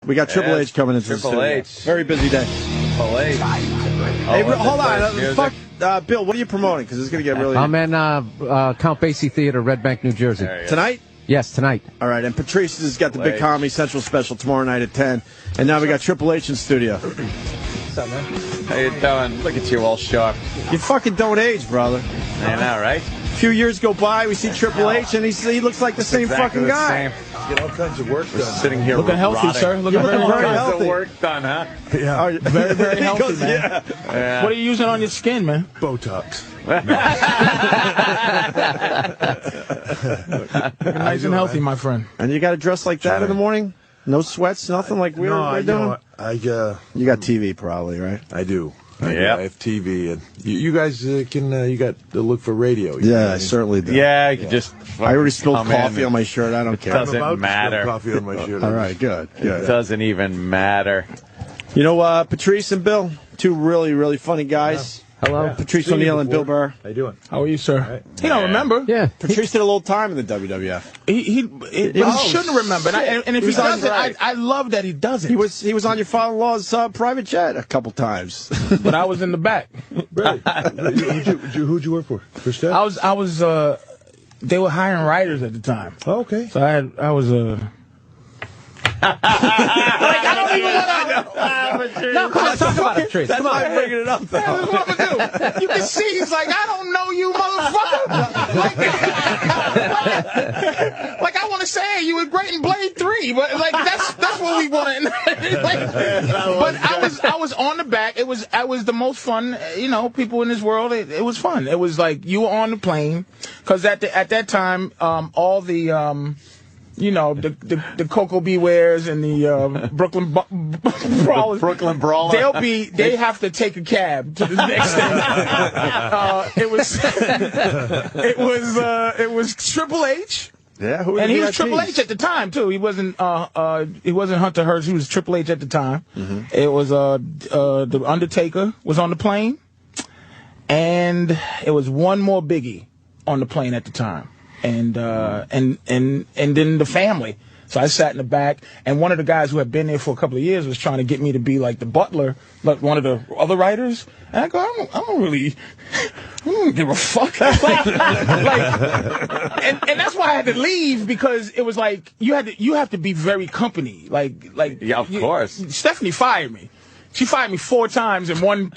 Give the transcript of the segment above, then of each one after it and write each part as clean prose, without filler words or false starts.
We got Triple H coming into the studio. H. Very busy day. Triple H. Hey, hold on. Fuck, Bill, what are you promoting? Because it's going to get really... I'm in Count Basie Theater, Red Bank, New Jersey. Tonight? Yes, tonight. All right, and Patrice has got the big Comedy Central special tomorrow night at 10. And now we got Triple H in studio. What's up, man? How you doing? Look at you all shocked. You fucking don't age, brother. I know, right? A few years go by, we see Triple H, and he looks like the same exactly fucking guy. Get all kinds of work done. Sitting here looking healthy, sir. Looking very healthy. The work done, huh? Yeah. Very, very healthy, man. Yeah. What are you using on your skin, man? Botox. Looking nice and healthy, my friend. And you got to dress like that in the morning? No sweats, nothing like we're doing? You got TV probably, right? I do. Yeah, I have TV, and you guys can you got to look for radio. Yeah, I certainly do. Yeah, you just. I already spilled coffee on my shirt. I don't care. Doesn't matter. Coffee on my shirt. All right, good. It doesn't even matter. You know, Patrice and Bill, two really, really funny guys. Hello. Patrice O'Neal and Bill Burr. How you doing? How are you, sir? Right. He don't remember. Yeah. Patrice did a little time in the WWF. He shouldn't remember. And if he doesn't, I love that he doesn't. He was on your father-in-law's private jet a couple times. But I was in the back. Really? Who'd you work for? For Steph? I was. They were hiring writers at the time. Oh, okay. So I was like, I don't even want to. No, come on, talk about it, Patrice. That's why I'm bringing it up, though. That's what I'm going to do. You can see he's like, I don't know you, motherfucker. Like I want to say you were great in Blade 3, but like that's what we want to. But I was on the back. It was the most fun. You know, people in this world. It was fun. It was like you were on the plane because at that time, all the. You know, the Cocoa Bewares and the Brooklyn Brawlers. Brooklyn Brawler. They have to take a cab to the next thing. It was Triple H. Yeah, who and he was Triple H at the time too. He wasn't Hunter Hearst. He was Triple H at the time. Mm-hmm. It was the Undertaker was on the plane, and it was one more Biggie on the plane at the time. And then the family. So I sat in the back, and one of the guys who had been there for a couple of years was trying to get me to be like the butler, like one of the other writers. And I go, I don't give a fuck. And that's why I had to leave, because it was like you have to be very company. Like yeah, of course. Stephanie fired me. She fired me 4 times in one.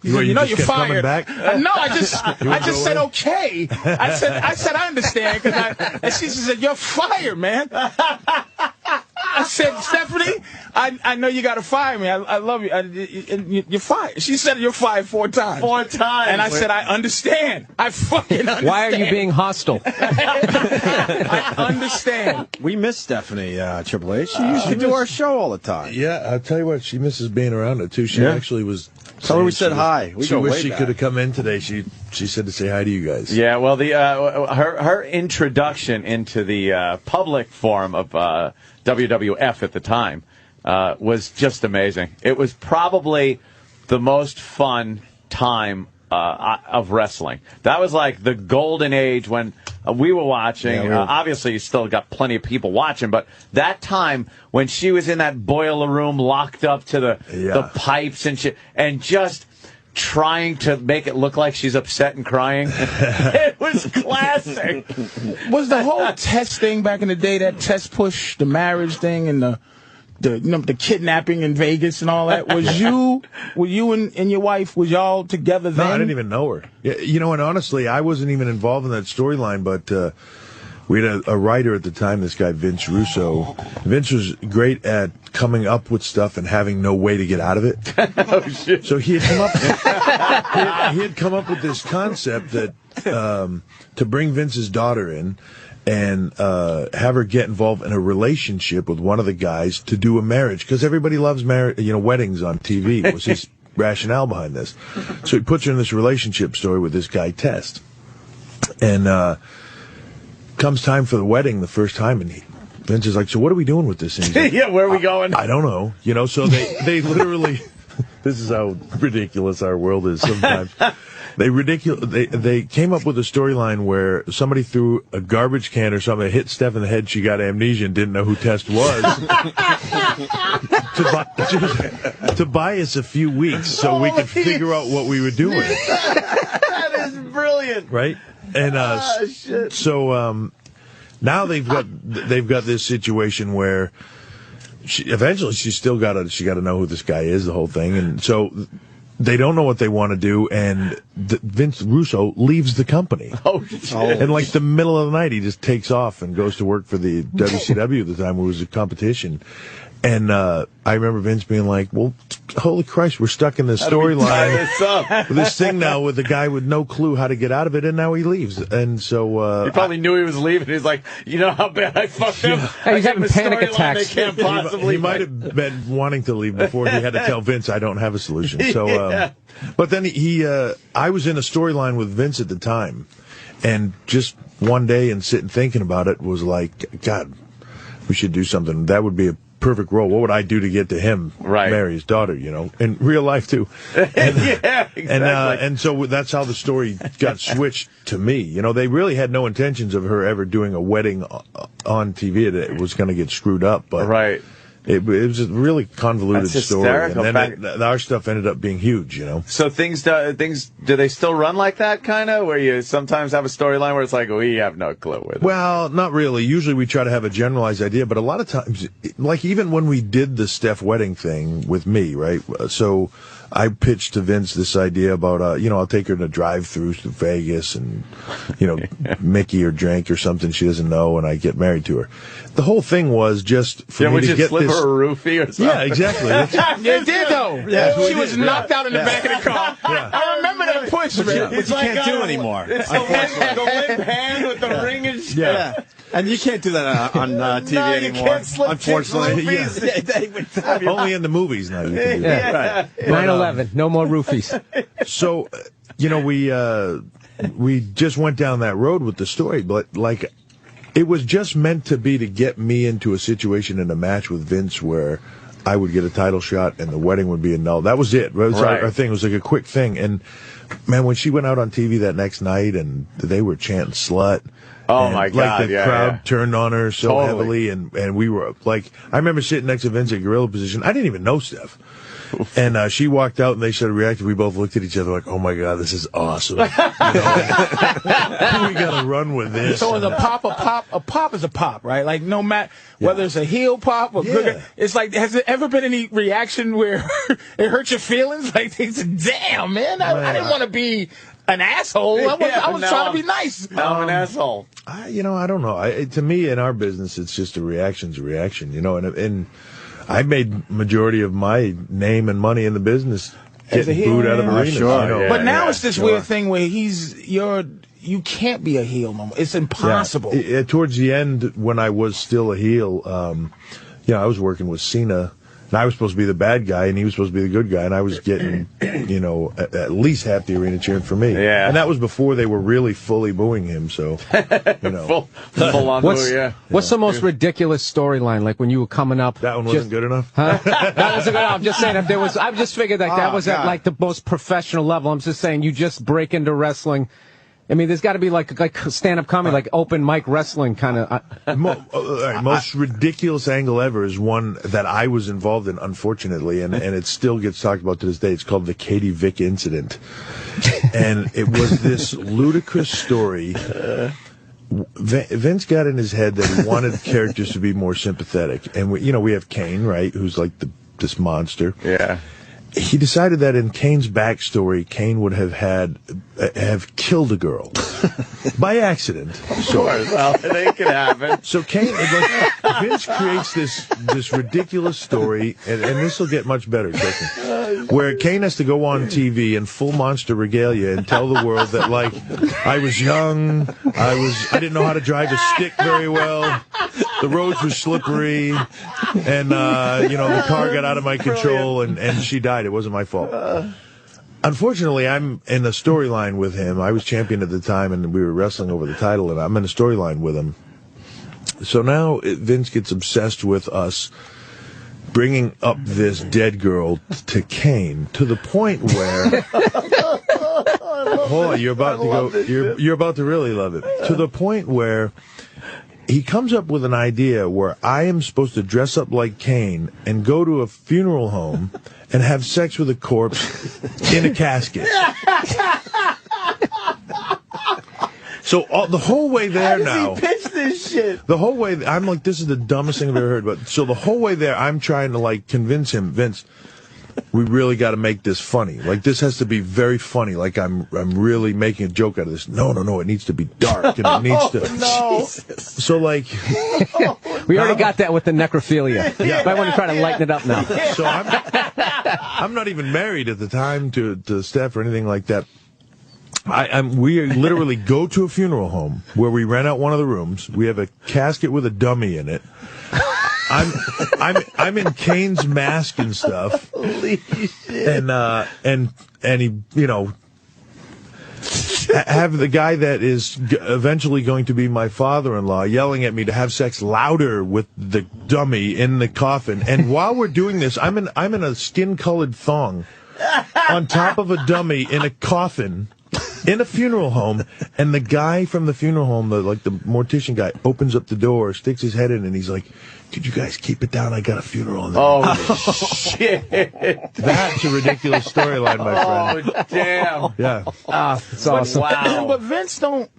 You're fired. Back? No, I just said okay. I said I understand, and she said you're fired, man. I said, Stephanie, I know you got to fire me. I love you. You're fired. She said you're fired 4 times. 4 times. And I said I understand. I fucking understand. Why are you being hostile? I understand. We miss Stephanie Triple H. She used to do our show all the time. Yeah, I'll tell you what, she misses being around it too. She actually was. Tell her we said hi. She wished she could have come in today. She said to say hi to you guys. Yeah, well, her introduction into the public form of WWF at the time was just amazing. It was probably the most fun time of wrestling. That was like the golden age when we were watching. Obviously, you still got plenty of people watching, but that time when she was in that boiler room locked up to the pipes and shit, and just trying to make it look like she's upset and crying. It was classic. Was the whole test thing back in the day, that test push, the marriage thing, and the kidnapping in Vegas and all that? Were you and your wife, was y'all together then? No, I didn't even know her. Yeah, you know, and honestly, I wasn't even involved in that storyline, but we had a writer at the time, this guy Vince Russo. Vince was great at coming up with stuff and having no way to get out of it. Oh, shit. So he had come up with this concept that to bring Vince's daughter in and have her get involved in a relationship with one of the guys to do a marriage, because everybody loves weddings on TV. Was his rationale behind this? So he puts her in this relationship story with this guy Test, and comes time for the wedding the first time, and Vince is like, so what are we doing with this? And he's like, yeah, where are we going? I don't know. You know, so they literally, this is how ridiculous our world is sometimes. They came up with a storyline where somebody threw a garbage can or something, hit Steph in the head, she got amnesia and didn't know who Test was. to buy us a few weeks so we could figure out what we were doing. That is brilliant. Right? And shit. so now they've got this situation where eventually she's got to know who this guy is, the whole thing, and so they don't know what they want to do, and Vince Russo leaves the company. Oh, shit. In like the middle of the night, he just takes off and goes to work for the WCW at the time, where it was a competition. And I remember Vince being like, well, holy Christ, we're stuck in this storyline with this thing now with a guy with no clue how to get out of it, and now he leaves. And so he probably knew he was leaving. He's like, you know how bad I fucked him? Hey, he's having panic attacks. He might have been wanting to leave before he had to tell Vince, I don't have a solution. So, but then I was in a storyline with Vince at the time, and just one day and sitting thinking about it was like, God, we should do something. That would be a perfect role. What would I do to get to him? Right. Marry his daughter, in real life too. And, yeah, exactly. And so that's how the story got switched to me. They really had no intentions of her ever doing a wedding on TV. It was going to get screwed up, but right. It was a really convoluted That's story, hysterical. and then our stuff ended up being huge. So things do they still run like that, kind of, where you sometimes have a storyline where it's like we have no clue with it? Well, not really. Usually we try to have a generalized idea, but a lot of times, like even when we did the Steph wedding thing with me, right? So I pitched to Vince this idea about, I'll take her to drive-through to Vegas and, Mickey or drink or something she doesn't know, and I get married to her. The whole thing was just for me to get slip this. Her a roofie or something. Yeah, exactly. It did though. Yeah, she was knocked out in the back of the car. Yeah. I remember that push, man. Which you can't do anymore. It's the limp hand with the ring and shit. Yeah. And you can't do that on TV No, you anymore. can't slip Unfortunately, roofies. Only in the movies now. You can do that. Yeah. 9/11, no more roofies. So, we just went down that road with the story, but like, it was just meant to be to get me into a situation in a match with Vince where I would get a title shot and the wedding would be annulled. That was it. That was our thing. It was like a quick thing. And man, when she went out on TV that next night and they were chanting slut. Oh my God! Like the crowd turned on her so heavily, and we were like, I remember sitting next to Vince at gorilla position. I didn't even know Steph, and she walked out and they started reacting. We both looked at each other like, oh my God, this is awesome. We gotta run with this. So is a pop is a pop, right? Like no matter whether it's a heel pop or good, it's like, has there ever been any reaction where it hurt your feelings? Like they said, damn man, I didn't want to be an asshole. I was trying to be nice. Now I'm an asshole. I don't know. To me, in our business, it's just a reaction's a reaction, and I made majority of my name and money in the business getting booed out of arenas. Sure. But now it's this weird thing where you can't be a heel no more. It's impossible. Yeah. Towards the end, when I was still a heel, I was working with Cena. And I was supposed to be the bad guy, and he was supposed to be the good guy, and I was getting, at least half the arena cheering for me. Yeah. And that was before they were really fully booing him, so, Full on What's, boo, yeah. what's the most ridiculous storyline? Like when you were coming up? That one wasn't good enough? Huh? That wasn't good enough. I'm just saying, I just figured that was at like the most professional level. I'm just saying, you just break into wrestling. I mean, there's got to be like stand-up comedy, like open mic wrestling kind of. Most ridiculous angle ever is one that I was involved in, unfortunately, and it still gets talked about to this day. It's called the Katie Vick incident. And it was this ludicrous story. Vince got in his head that he wanted characters to be more sympathetic. And, we have Kane, right, who's like this monster. Yeah. He decided that in Kane's backstory, Kane would have killed a girl by accident. Sure, well, it could happen. So Vince creates this ridiculous story, and this will get much better, trust me, where Kane has to go on TV in full monster regalia and tell the world that, like, I was young, I didn't know how to drive a stick very well, the roads were slippery, and the car got out of my control, and she died. It wasn't my fault. Unfortunately, I'm in a storyline with him. I was champion at the time, and we were wrestling over the title, and I'm in a storyline with him. So now Vince gets obsessed with us bringing up this dead girl to Kane to the point where hold on, you're about to really love it. To the point where he comes up with an idea where I am supposed to dress up like Kane and go to a funeral home and have sex with a corpse in a casket. So the whole way there now. He pitched this shit. The whole way, I'm like, this is the dumbest thing I've ever heard. But so the whole way there, I'm trying to like convince him, Vince, we really got to make this funny. Like this has to be very funny. Like I'm really making a joke out of this. No, it needs to be dark and it needs to. No. So like, we already got that with the necrophilia. Yeah. Might want to try to lighten it up now. So I'm not even married at the time to Steph or anything like that. We literally go to a funeral home where we rent out one of the rooms. We have a casket with a dummy in it. I'm in Kane's mask and stuff. Holy shit. And he, you know, have the guy that is eventually going to be my father-in-law yelling at me to have sex louder with the dummy in the coffin. And while we're doing this, I'm in a skin-colored thong on top of a dummy in a coffin. In a funeral home, and the guy from the funeral home, the mortician guy, opens up the door, sticks his head in, and he's like, "Could you guys keep it down? I got a funeral." Oh, shit. That's a ridiculous storyline, my friend. Oh, damn. Yeah. It's awesome. Wow. But Vince don't.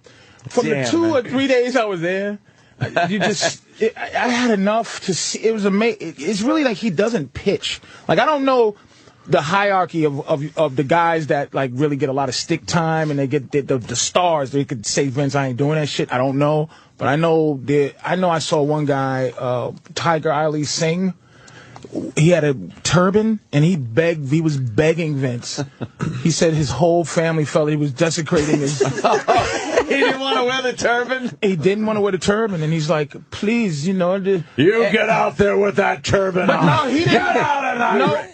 From the 2 or 3 days I was there, you just. I had enough to see. It was amazing. It's really like he doesn't pitch. Like I don't know the hierarchy of the guys that like really get a lot of stick time and they get the stars. They could say, Vince, I ain't doing that shit. I don't know, but I know I saw one guy, Tiger Ali Singh. He had a turban and he was begging Vince. He said his whole family felt he was desecrating his. He didn't want to wear the turban? He didn't want to wear the turban, and he's like, please, you know. You get out there with that turban But on. no, he didn't. Get out of there. No,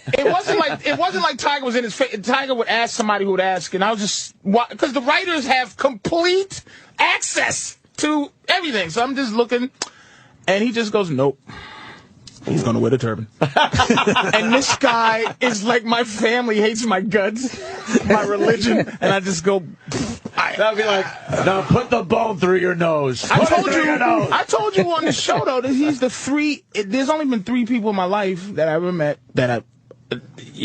it wasn't like Tiger was in his face. Tiger would ask somebody who would ask, and I was just, because the writers have complete access to everything. So I'm just looking, and he just goes, nope. He's going to wear the turban. And this guy is like, my family hates my guts, my religion, and I just go... That'd be like, now put the bone through your nose. I told you on the show, though, that he's there's only been 3 people in my life that I ever met that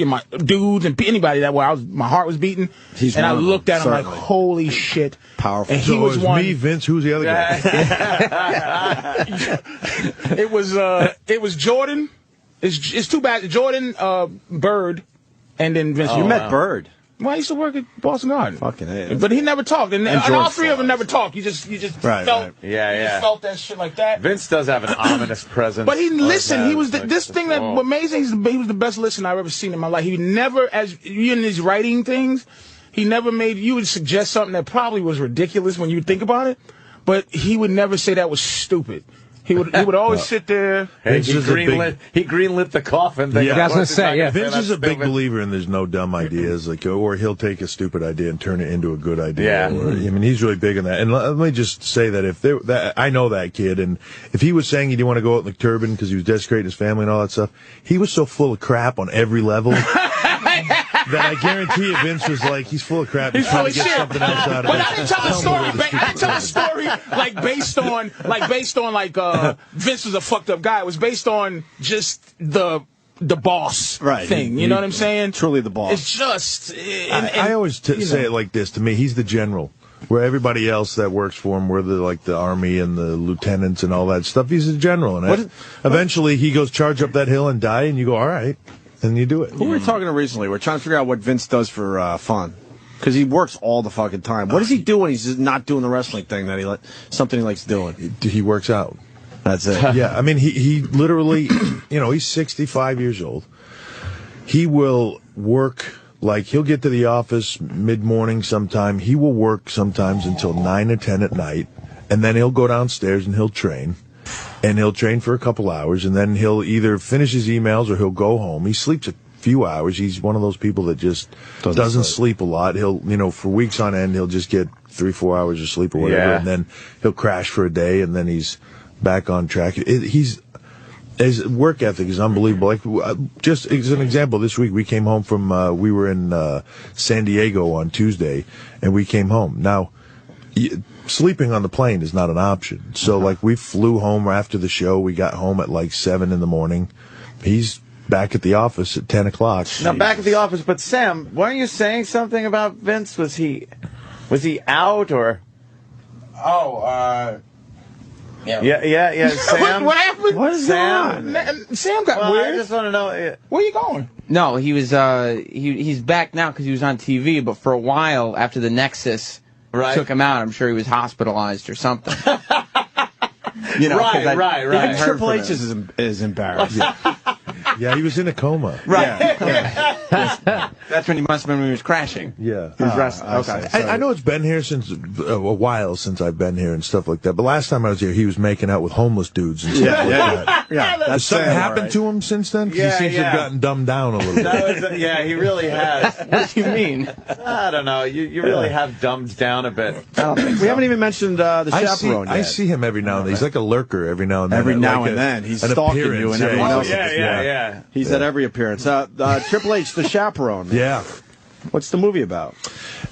my dudes and anybody that my heart was beating. And I looked at him like, holy shit. Powerful. And he was one. Me, Vince, who's the other guy? It was Jordan. It's too bad. Jordan, Bird, and then Vince. You met Bird. Well, I used to work at Boston Garden. Fucking A. But he never talked. And all 3 of them never talked. You just felt. Right. Yeah. You felt that shit like that. Vince does have an ominous presence. But he listened. He was like, this thing that was amazing. He was the best listener I've ever seen in my life. He never, as you in his writing things, he never made. You would suggest something that probably was ridiculous when you think about it, but he would never say that was stupid. He would always sit there. Hey, he greenlit the coffin thing. Yeah, I was gonna say, yeah. Vince is a big believer in there's no dumb ideas, or he'll take a stupid idea and turn it into a good idea. Yeah. I mean, he's really big on that. And let me just say that I know that kid, and if he was saying he didn't want to go out in the turban because he was desecrating his family and all that stuff, he was so full of crap on every level. That I guarantee you, Vince was like, he's full of crap. He's trying to get something else out of it. But I didn't tell a story. I tell a story based on Vince was a fucked up guy. It was based on just the boss thing. You know what I'm saying? Truly the boss. It's just. I always say it like this. To me, he's the general. Where everybody else that works for him, where the army and the lieutenants and all that stuff, he's a general. And eventually he goes charge up that hill and die, and you go, all right. And you do it. Who were we talking to recently? We're trying to figure out what Vince does for fun. Because he works all the fucking time. What does he do when he's just not doing the wrestling thing that something he likes doing? He works out. That's it. Yeah, I mean, he literally, he's 65 years old. He will work, like, he'll get to the office mid-morning sometime. He will work sometimes until 9 or 10 at night. And then he'll go downstairs and he'll train. And he'll train for a couple hours, and then he'll either finish his emails or he'll go home. He sleeps a few hours. He's one of those people that just doesn't sleep a lot. He'll, for weeks on end, he'll just get 3-4 hours of sleep or whatever, and then he'll crash for a day, and then he's back on track. His work ethic is unbelievable. Like, just as an example, this week we came home from, we were in San Diego on Tuesday, and we came home. Now, sleeping on the plane is not an option. So, like, we flew home after the show. We got home at, like, 7 in the morning. He's back at the office at 10 o'clock. Now, back at the office. But, Sam, weren't you saying something about Vince? Was he out, or? Yeah, Sam. What happened? What is Sam? Sam got weird. I just want to know. Where you going? No, he was. He's back now because he was on TV. But for a while after the Nexus took him out, I'm sure he was hospitalized or something. Right. Even Triple H is embarrassed. Yeah, he was in a coma. Right. That's when he must have been when he was crashing. Yeah. He was wrestling. I know it's been here since a while since I've been here and stuff like that. But last time I was here, he was making out with homeless dudes and stuff like that. Yeah, Has something happened to him since then? 'Cause he seems to have gotten dumbed down a little bit. He really has. What do you mean? I don't know. You really have dumbed down a bit. We haven't even mentioned the chaperone yet. I see him every now and then. He's like a lurker every now and then. Every now and then. He's stalking you and everyone else. Yeah. He's at every appearance. Triple H, the chaperone. Yeah. What's the movie about?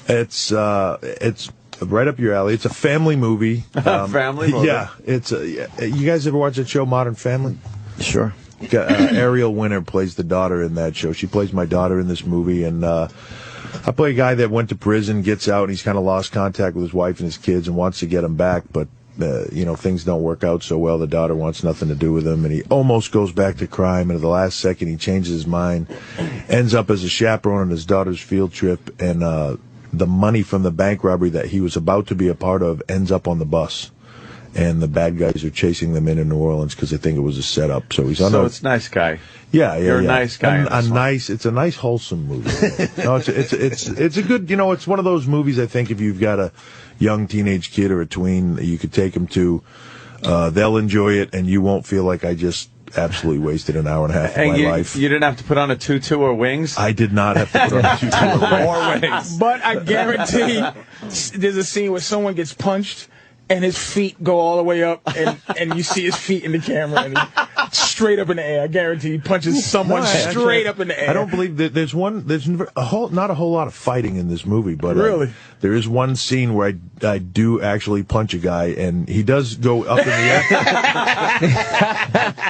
It's right up your alley. It's a family movie. Family movie? Yeah. You guys ever watch that show, Modern Family? Sure. Ariel Winter plays the daughter in that show. She plays my daughter in this movie, and I play a guy that went to prison, gets out, and he's kind of lost contact with his wife and his kids and wants to get them back, but things don't work out so well. The daughter wants nothing to do with him, and he almost goes back to crime, and at the last second he changes his mind, ends up as a chaperone on his daughter's field trip, and the money from the bank robbery that he was about to be a part of ends up on the bus. And the bad guys are chasing them in New Orleans because they think it was a setup. So he's on. So it's nice guy. Yeah. You're a nice guy. It's a nice wholesome movie. No, it's a good. It's one of those movies. I think if you've got a young teenage kid or a tween, you could take them to. They'll enjoy it, and you won't feel like I just absolutely wasted an hour and a half of my life. You didn't have to put on a tutu or wings? I did not have to put on a tutu or wings. But I guarantee there's a scene where someone gets punched and his feet go all the way up, and you see his feet in the camera, and he's straight up in the air. I guarantee he punches someone straight up in the air. I don't believe that there's not a whole lot of fighting in this movie, but really, there is one scene where I do actually punch a guy, and he does go up in the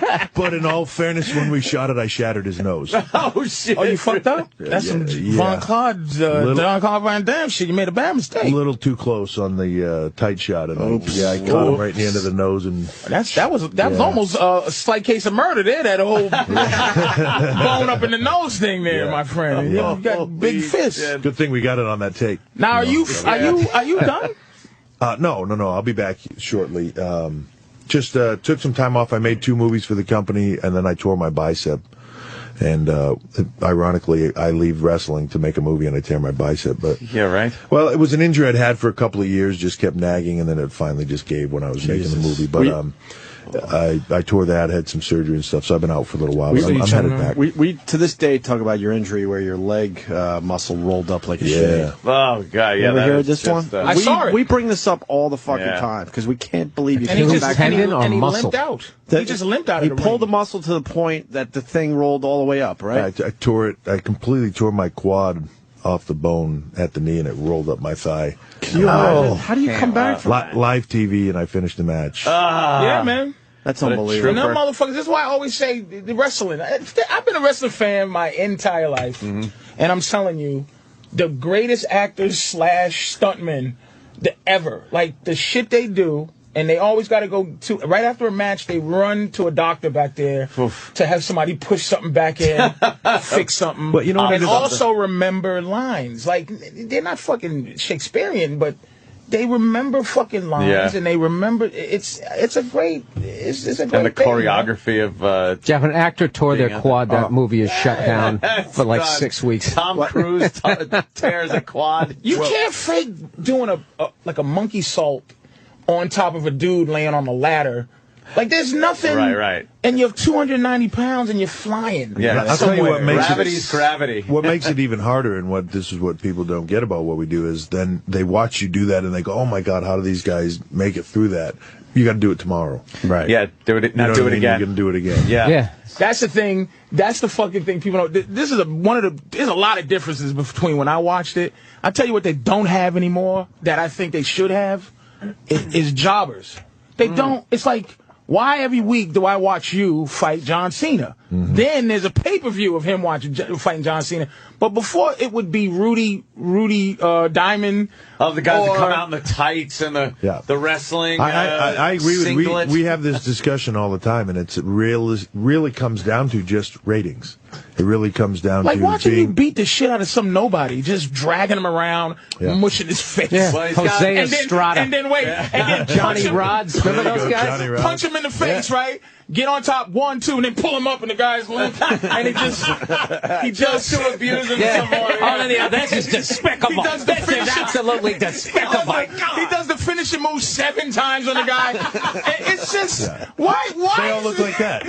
air. But in all fairness, when we shot it, I shattered his nose. Oh shit! Oh, you fucked up? That's some Jean-Claude Van Damme shit. You made a bad mistake. A little too close on the tight shot, and I caught him right in the end of the nose, and that was almost a slight case of murder there. That whole bone up in the nose thing there, my friend. You got big fists. Yeah. Good thing we got it on that tape. Now, are you done? No. I'll be back shortly. Just took some time off. I made 2 movies for the company, and then I tore my bicep. And ironically, I leave wrestling to make a movie, and I tear my bicep. But yeah, right. Well, it was an injury I'd had for a couple of years, just kept nagging, and then it finally just gave when I was making the movie. But I tore that, had some surgery and stuff, so I've been out for a little while. I'm headed back. We to this day talk about your injury where your leg muscle rolled up like a shit. Oh god, You ever hear this one? I saw it. We bring this up all the fucking time because we can't believe you And can't he come just back. tendon or and he muscle? limped out. He just limped out. He of the pulled ring. the muscle to the point that the thing rolled all the way up, right? I tore it. I completely tore my quad off the bone at the knee, and it rolled up my thigh. How do you come back from that? Live TV, and I finished the match. Yeah, man. That's What a unbelievable. And them motherfuckers, this is why I always say the wrestling. I've been a wrestling fan my entire life. And I'm telling you, the greatest actors / stuntmen ever. Like, the shit they do, and they always got to go to, right after a match, they run to a doctor back there to have somebody push something back in, fix something. But you know what and it is? also remember lines. Like, they're not fucking Shakespearean, but they remember fucking lines, and they remember it's a great And the thing, choreography of Jeff, an actor tore their quad. That movie is shut down for like done. 6 weeks. Tom Cruise tears a quad. You can't fake doing a monkey salt on top of a dude laying on a ladder Like, there's nothing. Right. And you're 290 pounds and you're flying. Yeah, I'll tell you what makes gravity's gravity. What makes it even harder, and this is what people don't get about what we do, is then they watch you do that and they go, "Oh my God, how do these guys make it through that?" You got to do it tomorrow. Right. Yeah, do it again. You're going to do it again. Yeah. That's the thing. That's the fucking thing. People don't. This is there's a lot of differences between when I watched it. I tell you what they don't have anymore that I think they should have is jobbers. They don't. It's like, why every week do I watch you fight John Cena? Then there's a pay-per-view of him fighting John Cena. But before, it would be Rudy Diamond. Of the guys that come out in the tights and the wrestling. I agree with singlet. we have this discussion all the time, and it really comes down to just ratings. It really comes down like to watching you beat the shit out of some nobody, just dragging him around, mushing his face. Yeah. Well, Jose Estrada. And then Johnny Rods. Remember those guys? Johnny Rods. Punch him in the face, right? Get on top, 1, 2, and then pull him up, and the guy's limp, and he just to abuse him some more. This is despicable. He does the This is absolutely despicable. He does the finishing move 7 times on the guy. It's just why? They all look like that.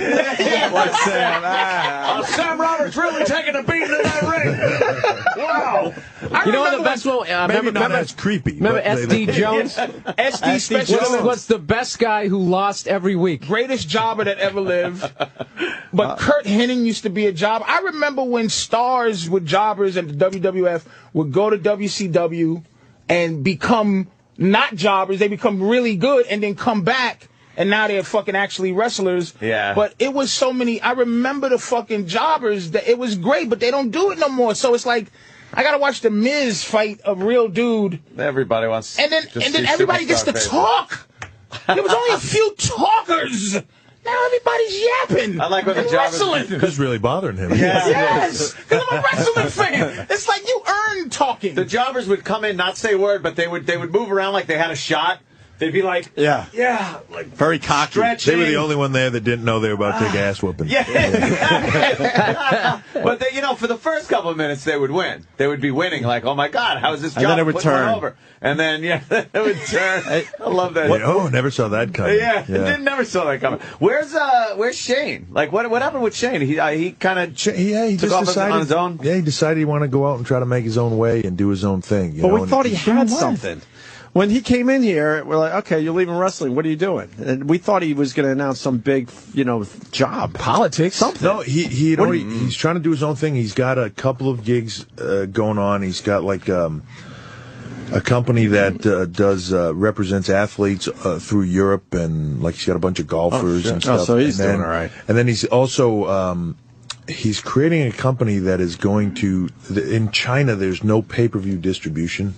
What's Sam? Sam Roberts really taking a beating in that ring. Wow. You know what the best one? Maybe not as creepy. Remember SD Jones? SD Special Was the best guy who lost every week. greatest jobber that ever lived. But Kurt Hennig used to be a jobber. I remember when stars with jobbers and the WWF would go to WCW and become not jobbers. They become really good and then come back. And now they're fucking actually wrestlers. Yeah. But it was so many. I remember the fucking jobbers. That it was great, but they don't do it no more. So it's like, I gotta watch The Miz fight a real dude. Everybody wants. And then everybody gets to talk. There was only a few talkers. Now everybody's yapping. I like when the and jobbers. wrestling. It's really bothering him. Yes, because I'm a wrestling fan. It's like you earn talking. The jobbers would come in, not say a word, but they would move around like they had a shot. They'd be like, like Very cocky. stretching. They were the only one there that didn't know they were about to take ass whooping. Yeah. But they, for the first couple of minutes, they would win. They would be winning, like, oh my God, how is this job? And then it would putting one turn. over? And then, it would turn. I love that. Never saw that coming. Never saw that coming. Where's Shane? Like, what happened with Shane? He kind of he took just off decided on his own. Yeah, he decided he wanted to go out and try to make his own way and do his own thing. But we thought he had something. When he came in here, we're like, okay, you're leaving wrestling. What are you doing? And we thought he was going to announce some big, job. Politics. Something. No, he's trying to do his own thing. He's got a couple of gigs going on. He's got like a company that represents athletes through Europe, and like he's got a bunch of golfers and stuff. Oh, so he's doing all right. And then he's also he's creating a company that is going to in China. There's no pay-per-view distribution.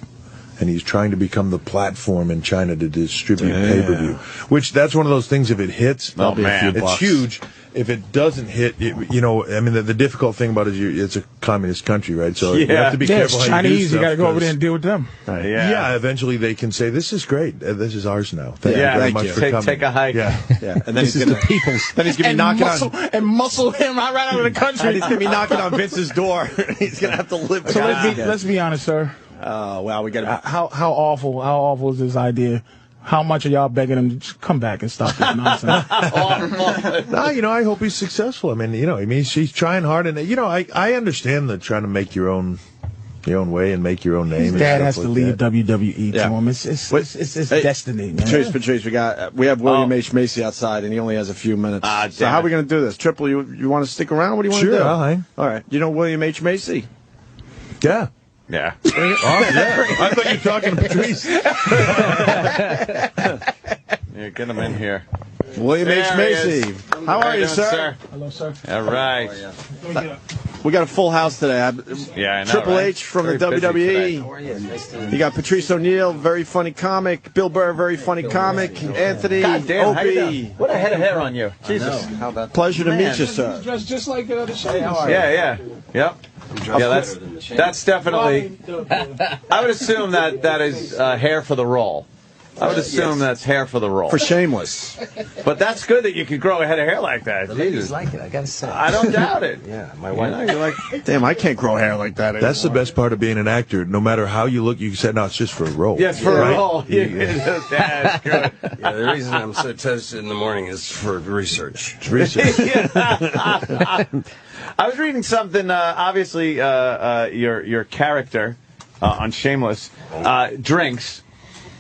And he's trying to become the platform in China to distribute pay-per-view. Which, that's one of those things, if it hits, it's huge. If it doesn't hit, the difficult thing about it is it's a communist country, right? So you have to be careful it's how you do Chinese. You stuff, got to go over there and deal with them. Right. Yeah. Eventually they can say, this is great. This is ours now. Thank you Yeah, very thank much you. for coming. Take a hike. Yeah. And then he's going to Then he's going to be knocking on. muscle him right out of the country. And he's going to be knocking on Vince's door. He's going to have to live. So let's be honest, sir. Oh wow, we got how awful is this idea? How much are y'all begging him to just come back and stop this nonsense? I hope he's successful. He's trying hard, and I understand that trying to make your own way and make your own name. His dad has to leave WWE Yeah. to him. It's destiny, man. Patrice, we have William H. Macy outside, and he only has a few minutes. So how are we going to do this? Triple, you want to stick around? What do you want to do? Sure, I'll hang. All right. You know William H. Macy? Yeah. Yeah. I thought you were talking to Patrice. Get him in here. William H. There he Macy. is. How are you, doing, sir? Hello, sir. All right. We got a full house today. Yeah, I know, Triple right? H from Very the busy WWE. You got Patrice O'Neal, very funny comic. Bill Burr, very funny comic. Anthony, God damn, how you Opie. doing? What a head of hair on you. Jesus. How about Pleasure to meet you, sir. Dressed just like the show. Yeah. Yep. Yeah, that's definitely. I would assume that is hair for the role. I would assume that's hair for the role. For Shameless. But that's good that you could grow a head of hair like that. The ladies like it, I gotta say. I don't doubt it. Yeah, my wife. You're like, damn, I can't grow hair like that anymore. That's the best part of being an actor. No matter how you look, you can say, no, it's just for a role. yes, for a role. That's good. Yeah, the reason I'm so toasted in the morning is for research. It's research. I was reading something. Obviously, your character on Shameless drinks.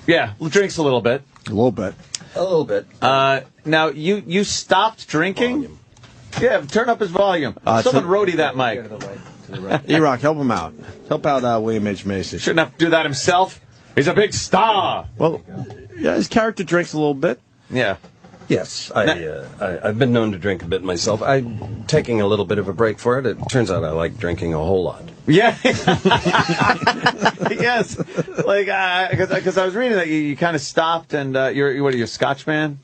Yeah, drinks a little bit. A little bit. A little bit. Now you stopped drinking. Volume. Yeah, turn up his volume. Someone roadie that mic. E-Rock, help him out. Help out William H. Macy. Shouldn't have to do that himself. He's a big star. Well, yeah, his character drinks a little bit. Yeah. Yes, I've been known to drink a bit myself. I'm taking a little bit of a break for it. It turns out I like drinking a whole lot. Yeah. Yes. Like, because I was reading that you kind of stopped and you're a Scotch man?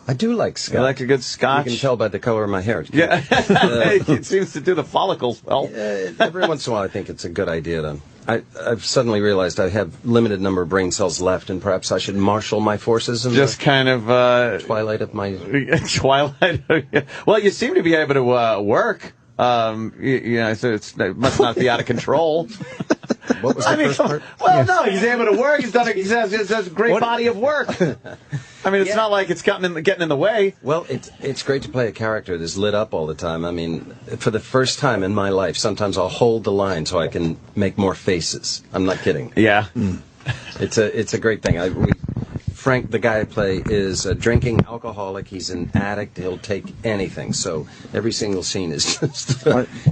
I do like Scotch. You like a good Scotch? You can tell by the color of my hair. Yeah. It seems to do the follicles well. Every once in a while I think it's a good idea to... I've suddenly realized I have limited number of brain cells left, and perhaps I should marshal my forces in just kind of twilight of my... Twilight. Well, you seem to be able to work. So it must not be out of control. What was the first part? Well, no, he's able to work. He has a great body of work. I mean, it's not like it's getting in the way. Well, it's great to play a character that's lit up all the time. I mean, for the first time in my life, sometimes I'll hold the line so I can make more faces. I'm not kidding. Yeah. It's a great thing. Frank, the guy I play, is a drinking alcoholic. He's an addict. He'll take anything. So every single scene is just...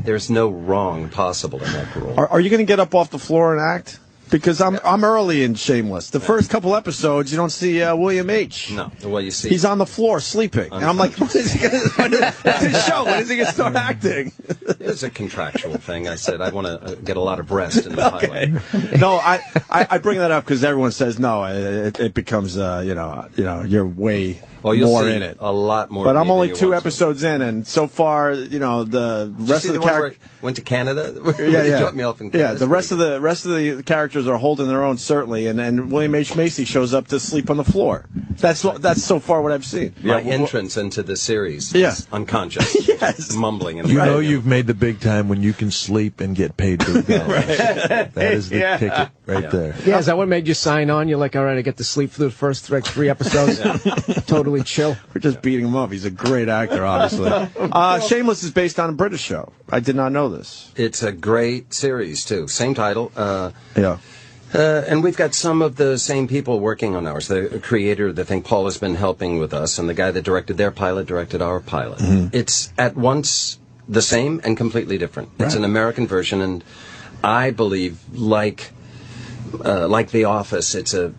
there's no wrong possible in that role. Are you going to get up off the floor and act? Because I'm early in Shameless. The first couple episodes, you don't see William H. No. Well, you see... He's on the floor sleeping. And I'm like, what is he going to... It's his show. When is he going to start acting? It's a contractual thing. I said I want to get a lot of rest in the pilot. No, I bring that up because everyone says no. It becomes you're way more in it. A lot more. But I'm only 2 episodes in, and so far, the rest of the characters went to Canada. Yeah. Dropped me off in Canada. Yeah, the rest of the characters are holding their own certainly, and William H. Macy shows up to sleep on the floor. That's so far what I've seen. My entrance into the series is unconscious. Yes. Mumbling. You've made the big time when you can sleep and get paid to go. That is the ticket right there. Yeah, is that what made you sign on? You're like, all right, I get to sleep for the first 3 episodes. Totally chill. We're just beating him up. He's a great actor, obviously. Shameless is based on a British show. I did not know this. It's a great series, too. Same title. Yeah. And we've got some of the same people working on ours. The creator, I think Paul has been helping with us, and the guy that directed their pilot directed our pilot. Mm-hmm. It's at once the same and completely different. Right. It's an American version, and I believe, like The Office, it's a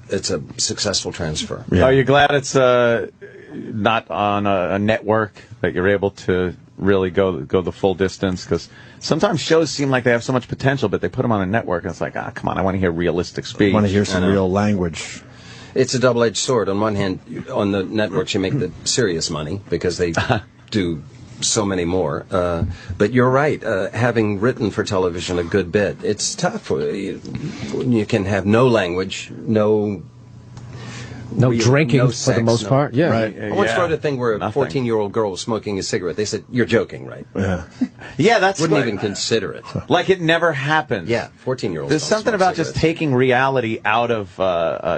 successful transfer. Yeah. Are you glad it's not on a network, that you're able to really go the full distance? Because sometimes shows seem like they have so much potential, but they put them on a network, and it's like, come on, I want to hear realistic speech. I want to hear some real language. It's a double-edged sword. On one hand, on the networks, you make the serious money because they do so many more. But you're right. Having written for television a good bit, it's tough. You can have no language, no drinking sex, for the most part. Yeah. Right. I once wrote a thing where a 14-year-old girl was smoking a cigarette. They said, "You're joking, right?" Yeah. Yeah, that's wouldn't even consider it. Like it never happened. Yeah, 14-year-olds. There's something about just taking reality out of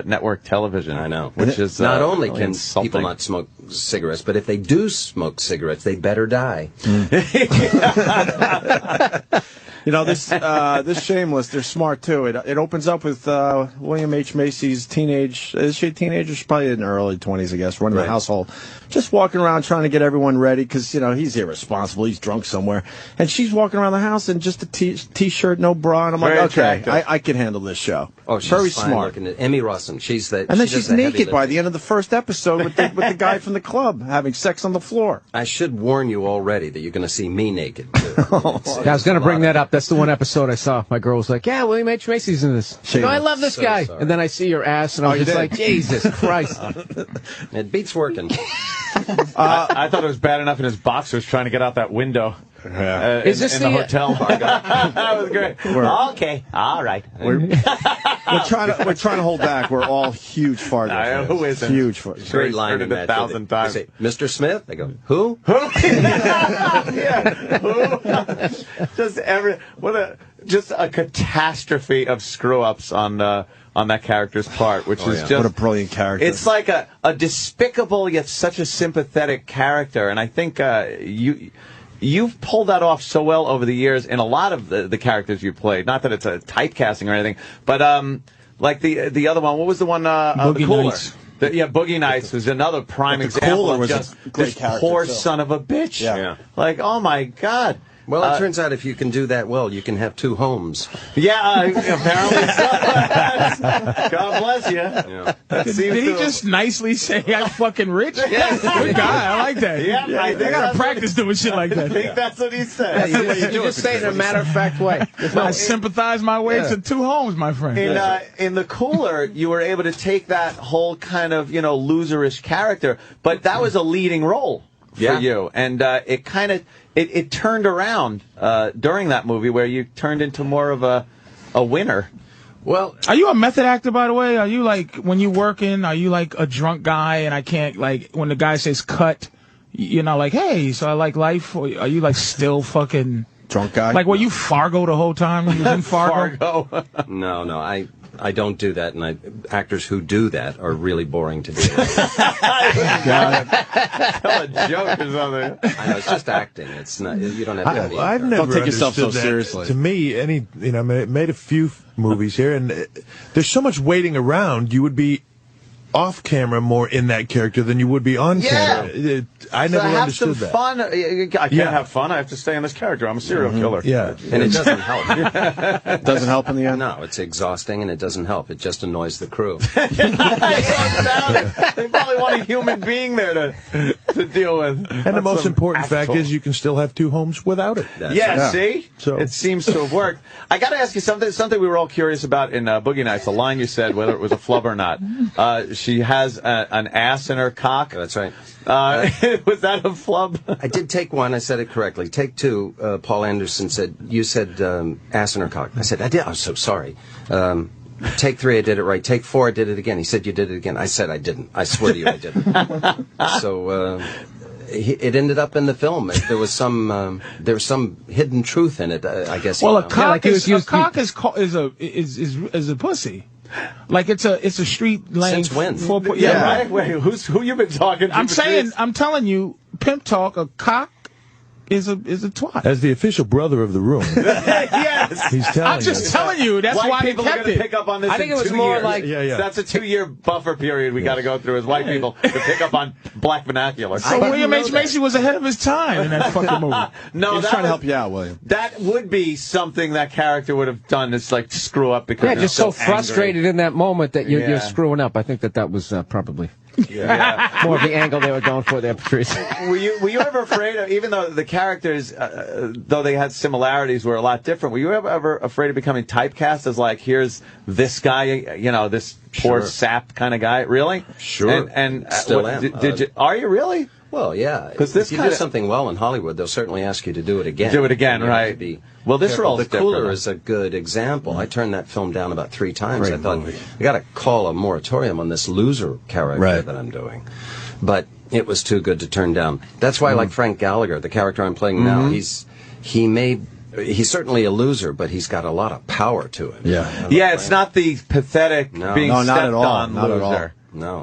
network television. I know. Which is not only can insulting. people not smoke cigarettes, but if they do smoke cigarettes, they better die. This Shameless, they're smart too. It opens up with William H. Macy's teenage. Is she a teenager? She's probably in her early 20s, I guess, running the household, just walking around trying to get everyone ready because he's irresponsible. He's drunk somewhere, and she's walking around the house in just a t-shirt, no bra, and I'm like, okay, I can handle this show. Oh, she's very fine smart. looking. Emmy Rossum, she's the. And then she's naked by the end of the first episode with the guy from the club having sex on the floor. I should warn you already that you're going to see me naked. Too. I was going to bring that up. That's the one episode I saw. My girl was like, "Yeah, William H. Macy's in this." I love this guy. Sorry. And then I see your ass, and I'm just like, Jesus Christ. It beats working. I thought it was bad enough in his boxers trying to get out that window. Is this in the hotel bar? That was great. Okay, all right. We're trying to hold back. We're all huge Fargo fans. Who isn't? Huge Fargo. Great line Heard in it that. 1,000 times. They say, Mr. Smith? They go, who? Just a catastrophe of screw ups on that character's part, which is just what a brilliant character. It's like a despicable yet such a sympathetic character, and I think you've pulled that off so well over the years in a lot of the characters you've played. Not that it's a typecasting or anything, but like the other one. What was the one? Boogie the Cooler. Nights. Boogie Nights was another prime example of just this poor son of a bitch. Yeah. Like, oh my God. Well, it turns out if you can do that well, you can have 2 homes. Yeah, apparently so. God bless you. Yeah. Did he just nicely say I'm fucking rich? Yeah. Good guy. I like that. Yeah, I think gotta that's practice doing shit like I that. think that's what he said. You just say it in a matter-of-fact way. I sympathize my way to 2 homes, my friend. In the Cooler, you were able to take that whole kind of, loserish character, but that was a leading role for you. And it kind of, it turned around during that movie where you turned into more of a winner. Well, Are you a method actor, by the way? Are you like, when you working, are you like a drunk guy and I can't, like, when the guy says cut, you're not like, hey, so I like life? Or are you like still fucking drunk guy? like, were you Fargo the whole time? You was in Fargo? no, I don't do that, and actors who do that are really boring to deal with. Tell a joke or something. I know, it's just acting. It's not. You don't have to be. I've never Don't take yourself so understood that. seriously. To me, I made a few movies here, and there's so much waiting around. You would be off camera more in that character than you would be on camera. I never have understood some that. fun. I can't have fun. I have to stay in this character. I'm a serial killer. Yeah. And it doesn't help. Doesn't help in the end. No, it's exhausting, and it doesn't help. It just annoys the crew. They probably want a human being there to deal with. And the most important fact is you can still have 2 homes without it. See? So- It seems to have worked. I got to ask you something we were all curious about in Boogie Nights, the line you said, whether it was a flub or not. She has an ass in her cock. That's right. Was that a flub? I did take 1. I said it correctly. Take 2. Paul Anderson said, you said ass in her cock. I said, I did. I'm so sorry. Take 3, I did it right. Take 4, I did it again. He said, you did it again. I said, I didn't. I swear to you, I didn't. So it ended up in the film. There was some hidden truth in it, I guess. Well, a cock is a pussy. Like it's a street lane. Since when? Right. Wait, who you been talking to? I'm telling you, pimp talk. A cock is a twat. As the official brother of the room, Yes. he's telling I'm just you. telling you. That's White why they people are kept going to it. pick up on this. I think in it was 2 more years. like- Yeah. That's a 2-year buffer period we got to go through as white people to pick up on black vernacular. So William H. Macy was ahead of his time in that fucking movie. No, He's trying to help you out, William. That would be something that character would have done. It's like screw up because Yeah, they're just so angry. frustrated in that moment that you're Yeah. screwing up. I think that was probably more of the angle they were going for there, Patrice. Were you ever afraid of, even though the characters, though they had similarities, were a lot different, were you ever afraid of becoming typecast as like, here's this guy, this poor sap kind of guy? Really? Sure. And Still am. Did you? Are you really? Well, yeah. 'Cause this if you do kinda- something well in Hollywood, they'll certainly ask you to do it again. Do it again, You have right. to be Well, this careful. role The is different. Cooler is a good example. I turned that film down about 3 times. Great I thought, movie. I got to call a moratorium on this loser character Right. that I'm doing. But it was too good to turn down. That's why I like Frank Gallagher, the character I'm playing now. He's certainly a loser, but he's got a lot of power to him. Yeah, it's not the pathetic No. being No, not stepped at all. on Not at loser. No.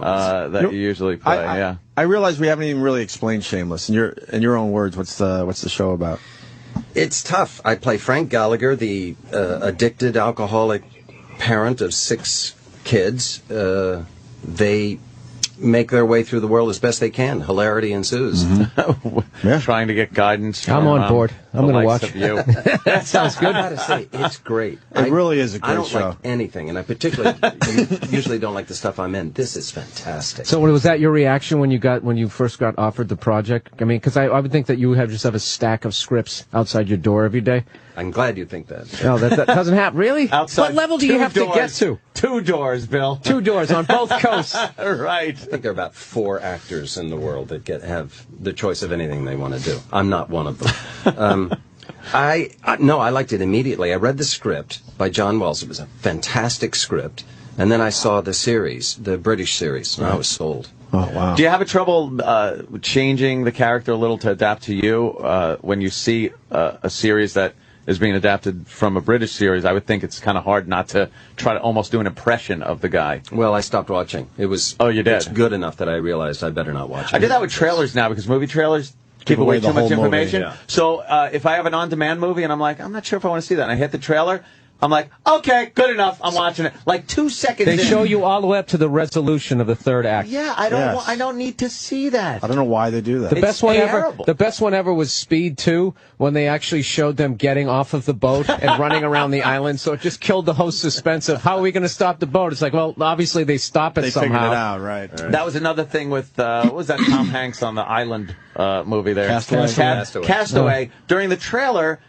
That you usually play. I realize we haven't even really explained Shameless. In your own words, what's the show about? It's tough. I play Frank Gallagher, the addicted alcoholic parent of 6 kids. They make their way through the world as best they can. Hilarity ensues. Trying to get guidance. I'm from, on board. I'm the going to likes watch. of you. That sounds I good. gotta say, it's great. It really is a I great don't show. like anything, and I particularly usually don't like the stuff I'm in. This is fantastic. So was that your reaction when you first got offered the project? I mean, because I would think that you would just have a stack of scripts outside your door every day. I'm glad you think that. No, that doesn't happen. Really? Outside What level do you 2 have doors. to get to? 2 doors, Bill. 2 doors on both coasts. Right. I think there are about 4 actors in the world that have the choice of anything they want to do. I'm not one of them. No, I liked it immediately. I read the script by John Wells. It was a fantastic script. And then I saw the series, the British series, and I was sold. Oh, wow. Do you have trouble changing the character a little to adapt to you when you see a series that is being adapted from a British series? I would think it's kind of hard not to try to almost do an impression of the guy. Well, I stopped watching. It was. Oh, you did? It's good enough that I realized I better not watch it. I do that with trailers now because movie trailers give away too much information. Movie, yeah. So if I have an on-demand movie and I'm like, I'm not sure if I want to see that, and I hit the trailer, I'm like, okay, good enough. I'm watching it. Like 2 seconds in. They show you all the way up to the resolution of the third act. Yeah, I don't need to see that. I don't know why they do that. The best one ever was Speed 2, when they actually showed them getting off of the boat and running around the island. So it just killed the whole suspense of how are we going to stop the boat? It's like, well, obviously they stop it somehow. They figured it out, right. That was another thing with what was that Tom Hanks on the island movie there? Castaway. During the trailer,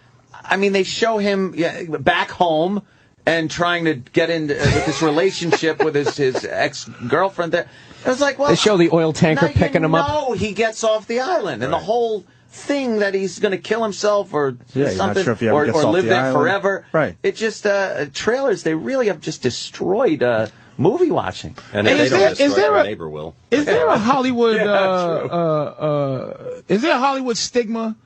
I mean, they show him back home and trying to get into with this relationship with his ex-girlfriend there. It was like, well, they show the oil tanker picking him up. No, he gets off the island, and the whole thing that he's going to kill himself or something, not sure if he ever gets or off live the there island. Forever. Right. It just trailers. They really have just destroyed movie watching. And if they don't destroy it, our neighbor will. Is there a Hollywood? Is there a Hollywood stigma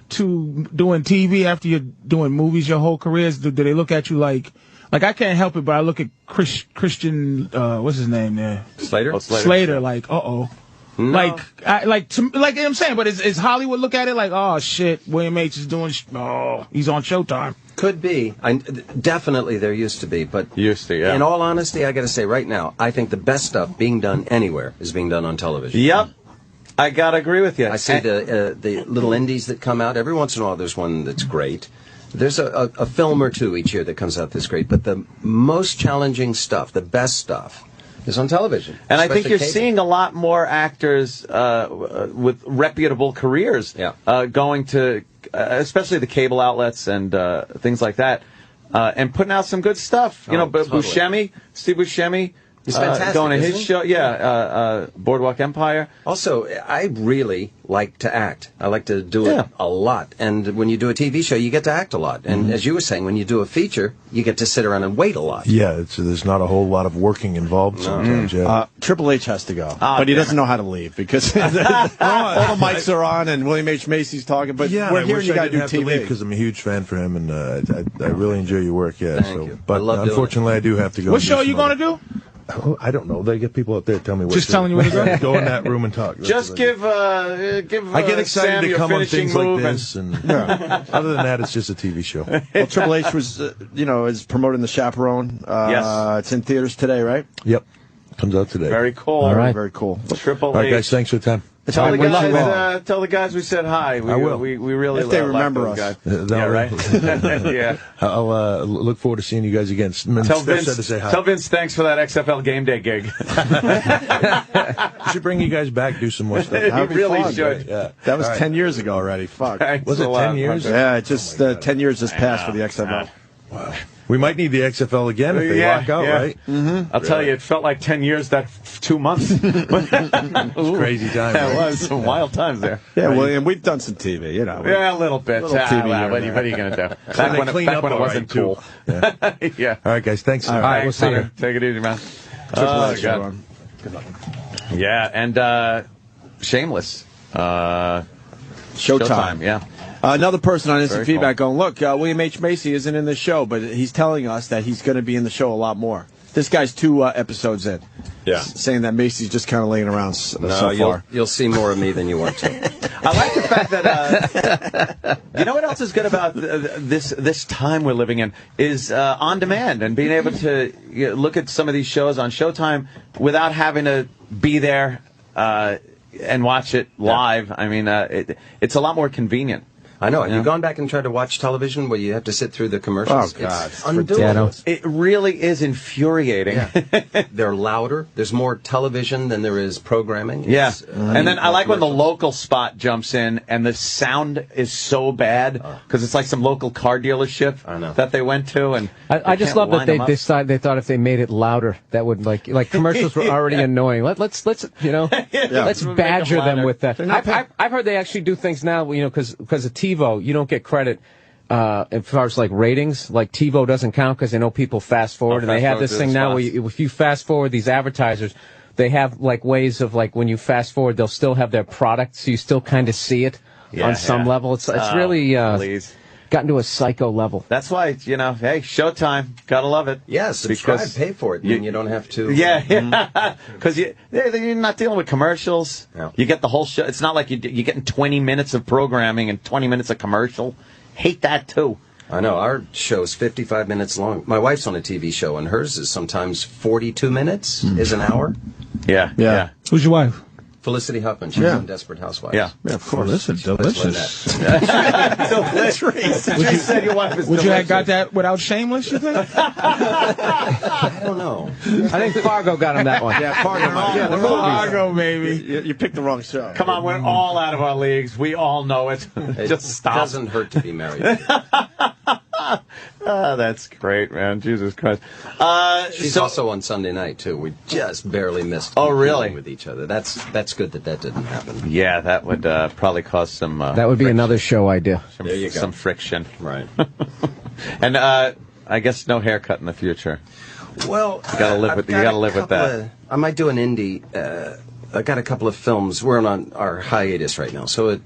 to doing TV after you're doing movies your whole career? Do they look at you like I can't help it, but I look at Christian, what's his name there? Slater? Slater, like, uh-oh. No. Like you know what I'm saying, but is Hollywood look at it like, oh, shit, William H. is doing, he's on Showtime. Could be. Definitely there used to be, but in all honesty, I got to say right now, I think the best stuff being done anywhere is being done on television. Yep. I got to agree with you. I see the little indies that come out. Every once in a while there's one that's great. There's a film or two each year that comes out that's great, but the most challenging stuff, the best stuff, is on television. And I think you're seeing a lot more actors with reputable careers going to, especially the cable outlets and things like that, and putting out some good stuff. You know, totally. Steve Buscemi. He's fantastic. Going to his show, Boardwalk Empire. Also, I really like to act. I like to do it a lot. And when you do a TV show, you get to act a lot. And as you were saying, when you do a feature, you get to sit around and wait a lot. Yeah, there's not a whole lot of working involved sometimes. Yeah. Triple H has to go, but he doesn't know how to leave because all the mics are on and William H. Macy's talking. But we're here, you got to do TV because I'm a huge fan for him, and I really enjoy your work. Yeah, Thank you. But unfortunately, I do have to go. What show are you going to do? Oh, I don't know. They get people out there to tell me what. Just telling you what to do. Go in that room and talk. Just give. I get excited Sam to come on things like and this, and other than that, it's just a TV show. Well, Triple H was, is promoting The Chaperone. Yes, it's in theaters today, right? Yep, comes out today. Very cool. All right, very cool. Triple H. All right, guys, thanks for the time. Tell the guys we said hi. I will. We really if they like remember those us. Guys. Yeah, right. Yeah. I'll look forward to seeing you guys again. Tell Vince thanks for that XFL game day gig. We should bring you guys back, do some more stuff. You really should. Yeah. That was 10 years ago already. Fuck. Was it 10 years? Yeah, it just 10 years has passed for the XFL. Wow. We might need the XFL again if they lock out, right? Mm-hmm. I'll tell you, it felt like 10 years, that 2 months. It's crazy time. Yeah, it was some wild times there. Yeah, well, and we've done some TV, Yeah, a little bit. TV what are you going to do? Back when it wasn't too. cool. Yeah. All right, guys. Thanks. All right, we'll see you. Take it easy, man. Triple H, God. Good luck. Yeah, and Shameless. Showtime. Yeah. Another person on instant Very feedback going, look, William H. Macy isn't in the show, but he's telling us that he's going to be in the show a lot more. This guy's 2 episodes in. Yeah. Saying that Macy's just kind of laying around so far. You'll see more of me than you want to. I like the fact that you know what else is good about this time we're living in is on demand and being able to look at some of these shows on Showtime without having to be there and watch it live. Yeah. I mean, it's a lot more convenient. I know. Have you gone back and tried to watch television where you have to sit through the commercials? Oh, God. It's undoable. It really is infuriating. Yeah. They're louder. There's more television than there is programming. Yeah. And then I like when the local spot jumps in and the sound is so bad because it's like some local car dealership that they went to. And I just love that they thought if they made it louder, that would like commercials were already annoying. Let's let's badger them with that. I've heard they actually do things now, because of TiVo, you don't get credit as far as like ratings, like TiVo doesn't count because they know people fast forward, and they have this thing now where if you fast forward, these advertisers, they have like ways of like when you fast forward, they'll still have their product, so you still kind of see it on some level. It's really gotten to a psycho level. That's why, hey, Showtime, gotta love it. Yeah, subscribe, pay for it, and you don't have to. Yeah, because you're not dealing with commercials. Yeah. You get the whole show. It's not like you're getting 20 minutes of programming and 20 minutes of commercial. Hate that, too. I know. Our show's 55 minutes long. My wife's on a TV show, and hers is sometimes 42 minutes, is an hour. Yeah. Who's your wife? Felicity Huffman. She's on Desperate Housewives. Yeah, of course. Listen, delicious. Delicious. You said your wife is Would delicious. you have got that without Shameless, you think? I don't know. I think Fargo got him that one. Yeah, Fargo. Fargo, baby. You picked the wrong show. Come on, we're all out of our leagues. We all know it. Just stop. It doesn't hurt to be married. That's great, man. Jesus Christ. She's also on Sunday night, too. We just barely missed really? with each other. That's good that didn't happen. Yeah, that would probably cause some... that would be another show idea. There you go. Some friction. Right. And I guess no haircut in the future. Well, You gotta live with that. I might do an indie. I got a couple of films. We're on our hiatus right now, so it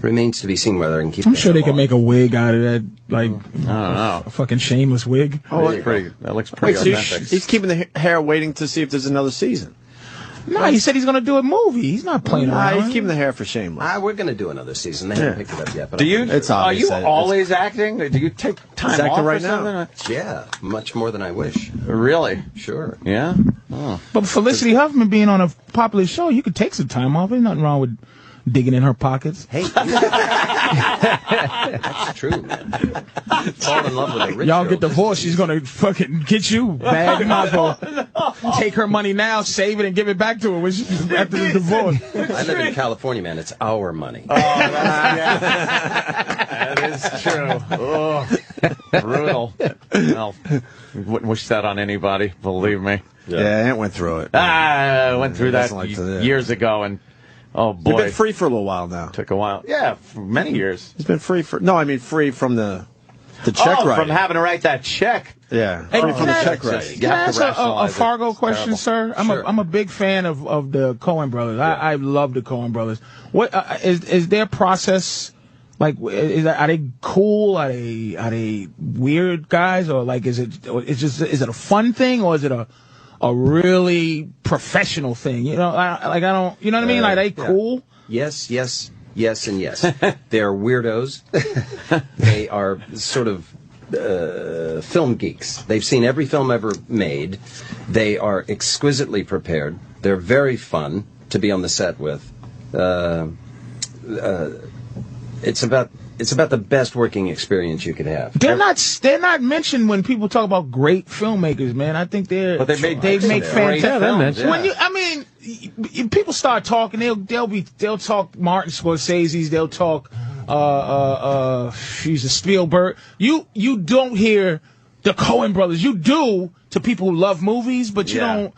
remains to be seen whether I can keep. I'm sure they can make a wig out of that, like I don't know. a fucking Shameless wig. That looks pretty Wait, so authentic. he's keeping the hair waiting to see if there's another season. No, he said he's going to do a movie. He's not playing around. He's keeping the hair for Shameless. We're going to do another season. They haven't picked it up yet. But Do you? It's Are obvious you that always acting? Do you take time He's acting off or right now. something? Yeah, much more than I wish. Really? Sure. Yeah. Oh. But Felicity Huffman being on a popular show, you could take some time off. There's nothing wrong with digging in her pockets. Hey, that's true, man. Fall in love with a rich Y'all girl. get divorced, she's going to fucking get you bad. You might as well take her money now, save it, and give it back to her when after the divorce. I live in California, man. It's our money. That is true. Oh, brutal. Well, wouldn't wish that on anybody, believe me. Yeah, Ant went through it. I went through that doesn't like to- years ago, and oh boy, He's been free for a little while now. took a while. Yeah, for many years. He's been free for. No, I mean free from the check writing. From having to write that check. Yeah, Hey, free can from the I- check Right. writing. You Can I have ask to a rationalize it. Fargo It's question, terrible. sir? Sure. I'm a big fan of the Coen brothers. I love the Coen brothers. What is their process? Like, are they cool? Are they weird guys, or like is it a fun thing, or is it a really professional thing? You know, I don't. You know what I mean? Like, they cool? Yes, and yes. They're weirdos. They are sort of film geeks. They've seen every film ever made. They are exquisitely prepared. They're very fun to be on the set with. It's about the best working experience you could have. They're not mentioned when people talk about great filmmakers, man. I think But they make make great fantastic films. Yeah. When people start talking, they'll talk Martin Scorsese's, they'll talk she's a Spielberg. You don't hear the Coen brothers. You do to people who love movies, but you don't.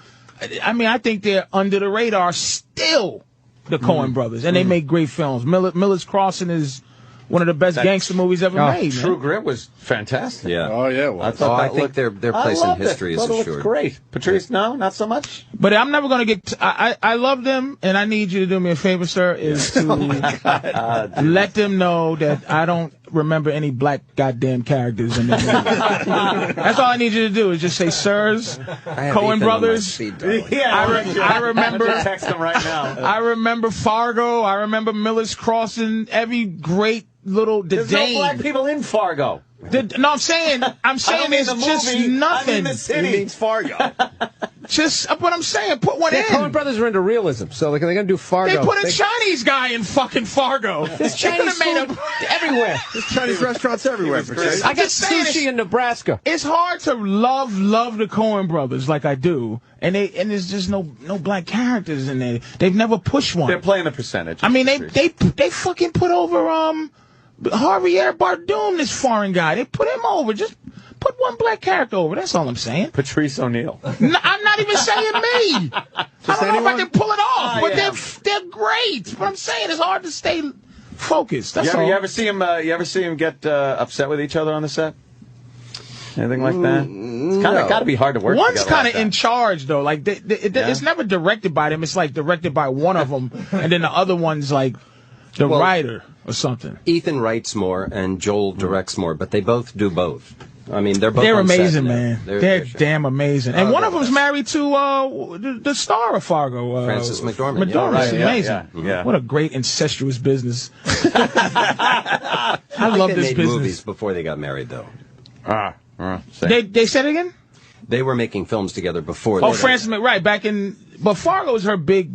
I mean, I think they're under the radar still, the Coen brothers, and they make great films. Miller's Crossing is one of the best gangster movies ever made. True Man. Grit was fantastic. Yeah. Oh yeah, well, I thought I that think looked- their place I in loved history it. is Thought it looked assured. great. Patrice, no, not so much. But I'm never going to get. I love them, and I need you to do me a favor, sir, is to let them know that I don't remember any black goddamn characters in that movie. That's all I need you to do is just say, sirs, I have Coen Ethan on my brothers. speed dial. I remember. Text them right now. I remember Fargo. I remember Miller's Crossing. Every great little There's no Dane. black people in Fargo. No, I'm saying I don't mean it's the just movie, I mean nothing. the he city. means Fargo. Just what I'm saying. Put one The in. Coen brothers are into realism, so they're going to do Fargo. They put a Chinese guy in fucking Fargo. There's Chinese food everywhere. There's Chinese restaurants everywhere. Patrice. I got just saying sushi in Nebraska. It's hard to love the Coen brothers like I do, and there's just no black characters in there. They've never pushed one. They're playing the percentage. I mean, they fucking put over Javier Bardem, this foreign guy. They put him over. Just put one black character over. That's all I'm saying. Patrice O'Neill. No, I'm not even saying me. I don't know if I can pull it off, but yeah. they're great. But I'm saying it's hard to stay focused. That's all. You ever see him get upset with each other on the set? Anything like that? It's got to be hard to work. One's kind of like in charge though. Like it's never directed by them. It's like directed by one of them, and then the other one's like the writer or something. Ethan writes more and Joel directs more, but they both do both. I mean, they're amazing, man. They're damn amazing. And one of them's best. married to the star of Fargo, Frances McDormand. McDormand. She's amazing. Yeah. What a great incestuous business. I love this made business. Movies before they got married, though. They said it again? They were making films together before. Oh, Frances McDormand, back in. But Fargo was her big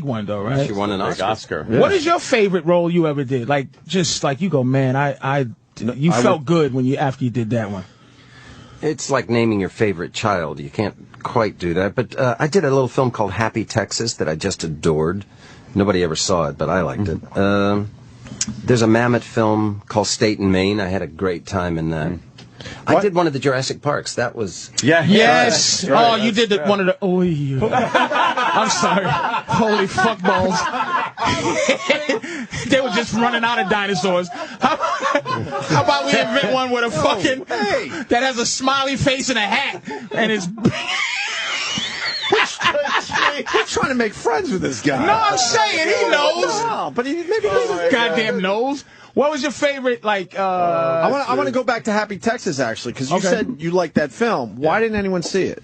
one though, right? She won an Oscar. Yeah. What is your favorite role you ever did? Like, just like you go, man, you felt good after you did that one. It's like naming your favorite child. You can't quite do that. But I did a little film called Happy Texas that I just adored. Nobody ever saw it, but I liked it. There's a Mammoth film called State and Maine. I had a great time in that. I did one of the Jurassic Parks. That was... Yes. Right. Oh, you did one of the... Oh, I'm sorry. Holy fuck balls. They were just running out of dinosaurs. How about we invent one with a fucking... that has a smiley face and a hat and it's... We're trying to make friends with this guy. No, I'm saying he knows. No, but maybe he doesn't. Goddamn knows. What was your favorite, like, I want to go back to Happy Texas, actually, because you said you liked that film. Why didn't anyone see it?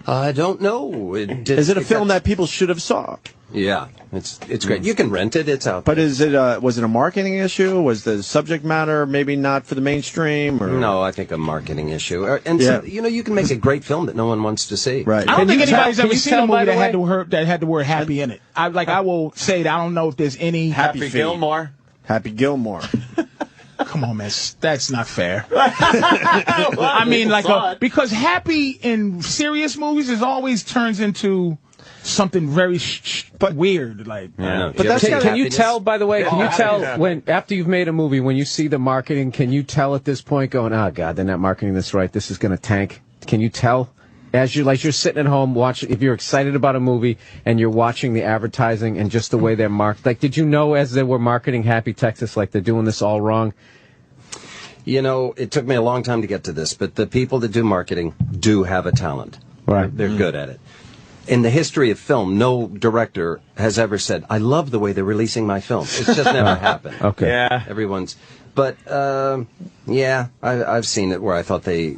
I don't know. Is it a film that people should have saw? Yeah, it's great. You can rent it. It's out there. But was it a marketing issue? Was the subject matter maybe not for the mainstream? Or? No, I think a marketing issue. And so, you can make a great film that no one wants to see. Right. I don't think anybody's ever seen a movie that had the word happy in it. I will say that I don't know if there's any Happy Gilmore. Happy Gilmore. Come on, man. That's not fair. I mean, because happy in serious movies always turns into something very weird. Like, but that's can you tell? By the way, can you tell when after you've made a movie, when you see the marketing, can you tell at this point, going, "Oh God, they're not marketing this right. This is going to tank." Can you tell? As you're sitting at home watching, if you're excited about a movie and you're watching the advertising and just the way they're marked, like, did you know as they were marketing Happy Texas, like they're doing this all wrong? It took me a long time to get to this, but the people that do marketing do have a talent. Right. They're good at it. In the history of film, no director has ever said, I love the way they're releasing my film. It's just never happened. Okay. Yeah. Everyone's... But, I've seen it where I thought the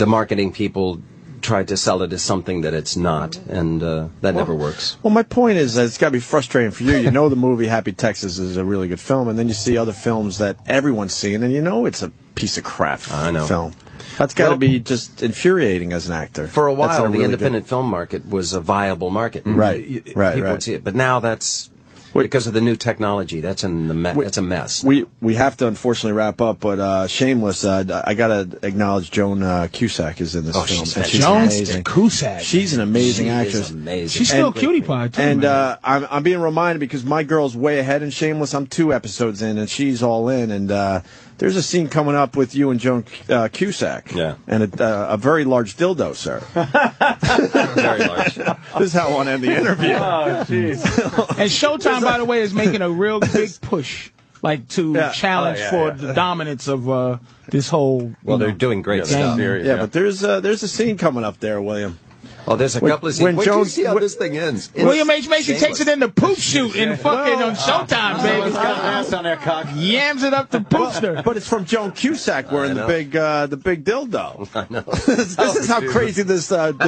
marketing people tried to sell it as something that it's not, and that never works. Well, my point is that it's got to be frustrating for you. You know the movie Happy Texas is a really good film, and then you see other films that everyone's seeing, and it's a piece of crap film. That's got to be just infuriating as an actor. For a while, the independent film market was a viable market. Right. People would see it. But now that's... Because of the new technology, that's a mess. We have to unfortunately wrap up, but Shameless, I gotta acknowledge Joan Cusack is in this film. She's amazing. Cusack. She's an amazing actress. Is amazing. She's still a cutie pie too. And I'm being reminded because my girl's way ahead in Shameless. I'm 2 episodes in, and she's all in. And there's a scene coming up with you and Joan Cusack. Yeah. And a very large dildo, sir. Very large. This is how I want to end the interview. Oh, jeez. And Showtime, by the way, is making a real big push, to challenge the dominance of this whole. Well, they're doing great stuff. But there's a scene coming up there, William. Oh, there's a couple of scenes. Wait till you see how this thing ends. William H. Macy takes it in the poop shoot in fucking on Showtime, baby. He's got an ass on their cock. Yams it up the poopster. But it's from Joan Cusack wearing the big dildo. I know. This is how crazy this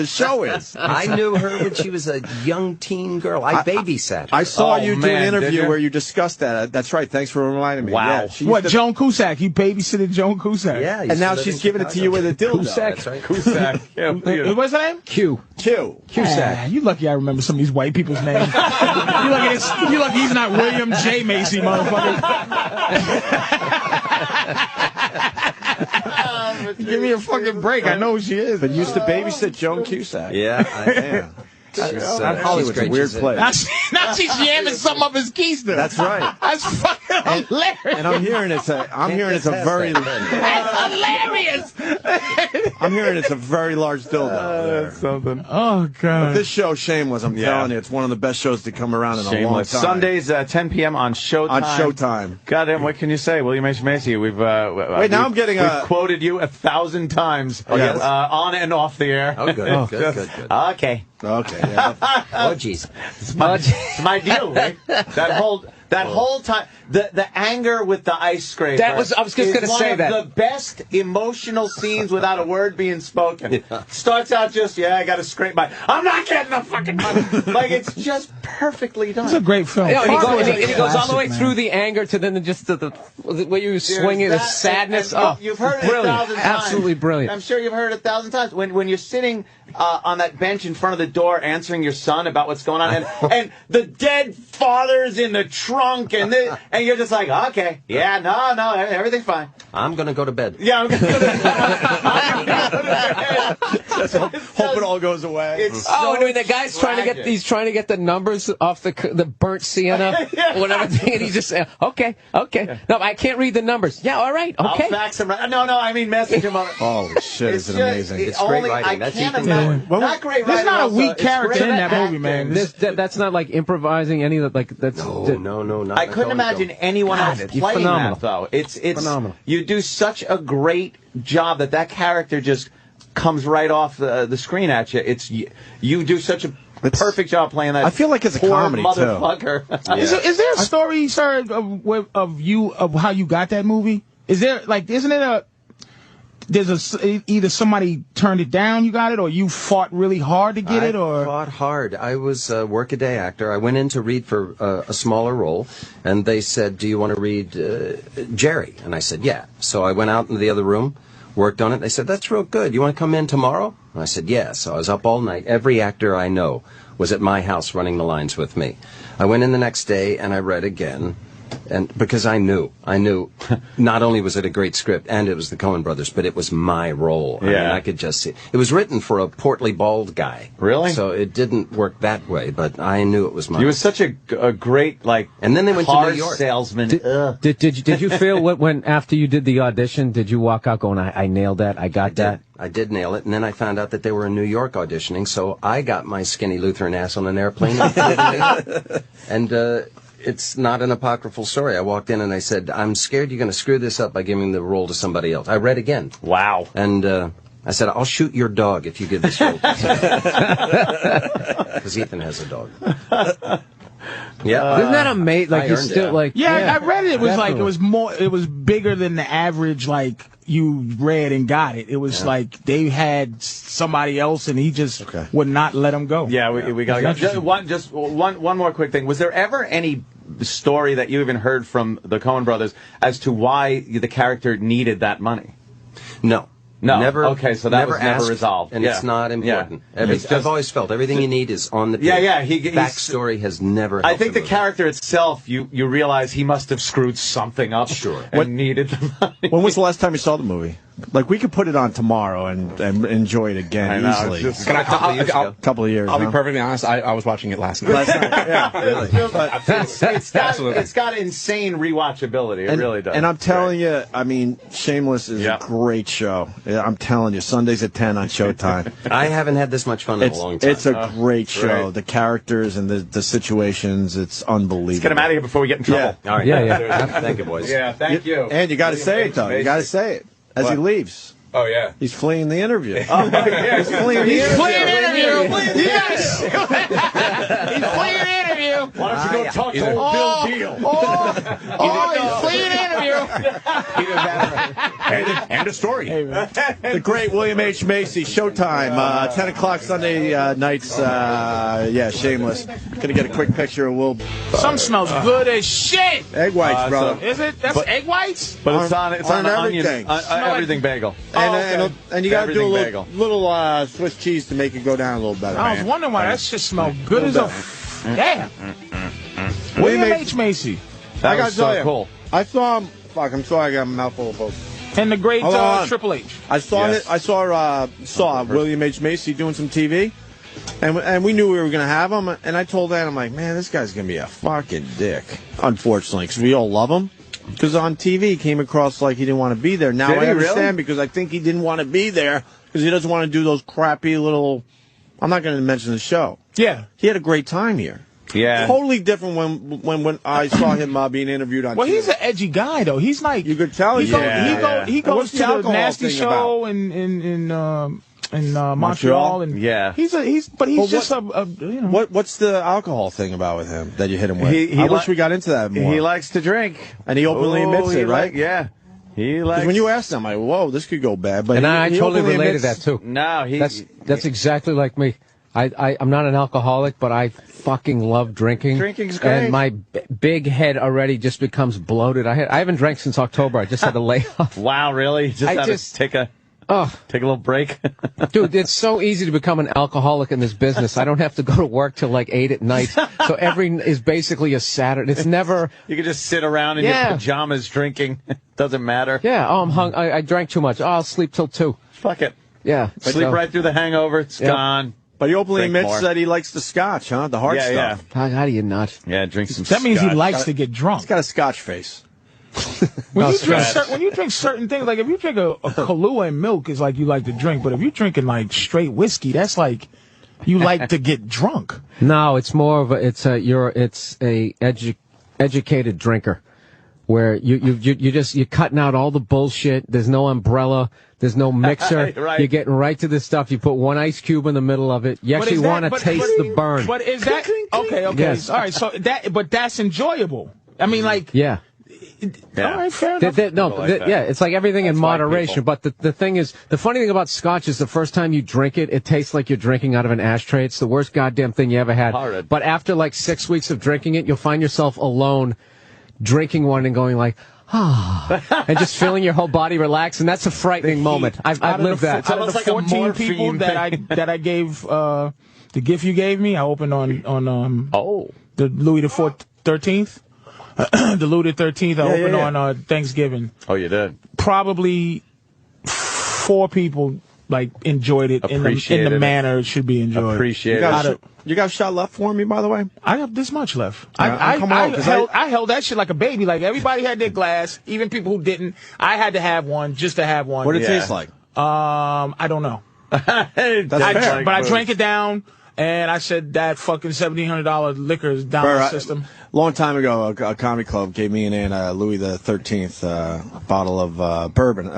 show is. I knew her when she was a young teen girl. I babysat her. I saw you do an man, interview where you discussed that. That's right. Thanks for reminding me. Wow. Yeah, Joan Cusack? You babysitted Joan Cusack? Yeah. And now she's giving it to you with a dildo. Cusack. That's right. Cusack. Yeah. What's her name? Q. Cusack. You lucky I remember some of these white people's names. You lucky he's not William J. Macy, motherfucker. Give me a fucking break. I know who she is. But used to babysit Joan Cusack. Yeah. Hollywood's a weird place. Now she's yamming something up his keister. That's right. That's fucking. And I'm hearing it's a very. That's hilarious. I'm hearing it's a very large dildo. That's something. Oh God. But this show, Shameless, I'm telling you, it's one of the best shows to come around in a long time. Sundays, 10 p.m. on Showtime. On Showtime. Goddamn, what can you say, William H. Macy? We've we've quoted you 1,000 times on and off the air. Oh, good, good. Okay. Yeah. Oh, jeez. It's my deal, Rick. That whole time, the anger with the ice scraper. I was just going to say that. One of the best emotional scenes without a word being spoken. Starts out just, I got to scrape I'm not getting the fucking money. Like, it's just perfectly done. It's a great film. And he goes all the way through the anger to then just the way you swing it, the sadness. You've heard it brilliant. 1,000 times. Absolutely brilliant. I'm sure you've heard it 1,000 times. When you're sitting on that bench in front of the door answering your son about what's going on, and the dead father's in the trunk, and you're just like, okay, no, everything's fine. I'm going to go to bed. Yeah, I'm going to go to bed. Just hope it all goes away. The guy's trying to get the numbers off the burnt sienna, whatever thing, and he just said, okay. No, I can't read the numbers. Yeah, all right, okay. I'll fax him right. No, I mean message him. Holy shit, it's amazing. It's great writing. That's Ethan. Not great writing. There's not a weak character in that movie, man. That's not like improvising any of that's. No, not I couldn't imagine anyone else playing phenomenal. that, though. It's phenomenal. You do such a great job that character just comes right off the screen at you. You do such a perfect job playing that. I feel like it's a poor comedy motherfucker. Is there a story, sir, of how you got that movie? Isn't it either somebody turned it down, you got it, or you fought really hard to get it, or? I fought hard. I was a workaday actor. I went in to read for a smaller role, and they said, do you want to read Jerry? And I said, yeah. So I went out into the other room, worked on it. They said, that's real good. You want to come in tomorrow? And I said, yeah. So I was up all night. Every actor I know was at my house running the lines with me. I went in the next day, and I read again. And because I knew not only was it a great script and it was the Coen brothers, but it was my role. I mean, I could just see it was written for a portly bald guy. Really? So it didn't work that way, but I knew it was mine. He was such a great and then they went to New York. Salesman. Did you feel when after you did the audition? Did you walk out going, I nailed that, I got that? I did nail it, and then I found out that they were in New York auditioning, so I got my skinny Lutheran ass on an airplane and. It's not an apocryphal story. I walked in and I said, I'm scared you're going to screw this up by giving the role to somebody else. I read again. Wow. And I said, I'll shoot your dog if you give this role to somebody else. Because Ethan has a dog. Yeah. Isn't that amazing? Like, you're still like... I read it. It was like, it was bigger than the average, like, you read and got it. It was like they had somebody else and he just would not let him go. Yeah, we got to go. Just one more quick thing. Was there ever any story that you even heard from the Coen brothers as to why the character needed that money? No. Never. Okay, so that was never resolved, and it's not important. I've always felt everything you need is on the page. Backstory has never. I think the character itself, you realize he must have screwed something up. Sure. And needed the money. When was the last time you saw the movie? Like, we could put it on tomorrow and enjoy it again easily. A couple of years. I'll be perfectly honest. I was watching it last night. Really? It's got insane rewatchability. It really does. And I'm telling you, I mean, Shameless is a great show. I'm telling you, Sundays at 10 on Showtime. I haven't had this much fun in a long time. It's a great show. Right. The characters and the situations, it's unbelievable. Let's get him out of here before we get in trouble. All right. Yeah. Thank you, boys. Yeah, thank you. And you got to say it, though. You got to say it as he leaves. Oh, yeah. He's fleeing the interview. He's fleeing the interview. Yes. He's fleeing the interview. Why don't you go talk to old Bill Deal? He's fleeing the interview. And a story. The great William H. Macy, Showtime, 10 o'clock Sunday nights. Shameless. Gonna get a quick picture and we'll... Some smells good as shit. Egg whites, brother. Is it? That's egg whites? But it's on everything. Everything bagel. And you got to do a little Swiss cheese to make it go down a little better. I was wondering why that shit smelled good as a... Damn. William H. Macy. I got to tell you, cool. I saw him... Fuck, I'm sorry I got a mouthful of folks. And the great Triple H. I saw William H. Macy doing some TV. And we knew we were going to have him. And I told Ann, I'm like, man, this guy's going to be a fucking dick, unfortunately, because we all love him. Because on TV, he came across like he didn't want to be there. Now I understand because I think he didn't want to be there because he doesn't want to do those crappy little. I'm not going to mention the show. Yeah. He had a great time here. Yeah. Totally different when I saw him being interviewed on TV. Well, he's an edgy guy, though. He's like. You could tell. He goes to the nasty show in Montreal, and he's just a you know. What's the alcohol thing about with him that you hit him with? I wish we got into that more. He likes to drink, and he openly admits it, right? Yeah, he likes. When you asked him, I'm like, whoa, this could go bad. But I totally related that too. No, that's exactly like me. I'm not an alcoholic, but I fucking love drinking. Drinking's great. And my big head already just becomes bloated. I haven't drank since October. I just had to lay off. Wow, really? Just take a little break. Dude, it's so easy to become an alcoholic in this business. I don't have to go to work till like 8 at night. So is basically a Saturday. It's never. You can just sit around in your pajamas drinking. Doesn't matter. Yeah. Oh, I'm hung. I drank too much. Oh, I'll sleep till 2. Fuck it. Yeah. Sleep right through the hangover. It's gone. But he openly admits that he likes the scotch, huh? The hard stuff. How do you not? Yeah, drink some That means he likes to get drunk. He's got a scotch face. When you drink certain things, like if you drink a Kahlua and milk, it's like you like to drink. But if you're drinking like straight whiskey, that's like you like to get drunk. No, it's more of a educated drinker, where you're cutting out all the bullshit. There's no umbrella. There's no mixer. Right. You're getting right to the stuff. You put one ice cube in the middle of it. You actually want to taste the burn. But is that okay? Yes. All right. So that's enjoyable. I mean, like. Yeah. All right, fair enough. It's like everything in moderation. But the thing is, the funny thing about scotch is the first time you drink it, it tastes like you're drinking out of an ashtray. It's the worst goddamn thing you ever had. Horrid. But after like 6 weeks of drinking it, you'll find yourself alone drinking one and going like, and just feeling your whole body relax, and that's a frightening moment. I've lived that. Out of the 14 people that I gave the gift you gave me, I opened on the Louis the 13th. The Louis the 13th. I opened on Thanksgiving. Oh, you did. Probably 4 people like enjoyed it in the manner it should be enjoyed. Appreciate it. You got a shot left for me, by the way? I have this much left. I held that shit like a baby. Like everybody had their glass, even people who didn't. I had to have one just to have one. What did it taste like? I don't know. That's fair. But I drank it down, and I said that fucking $1,700 liquor is down the system. Long time ago, a comedy club gave me and Ann Louis the 13th bottle of bourbon.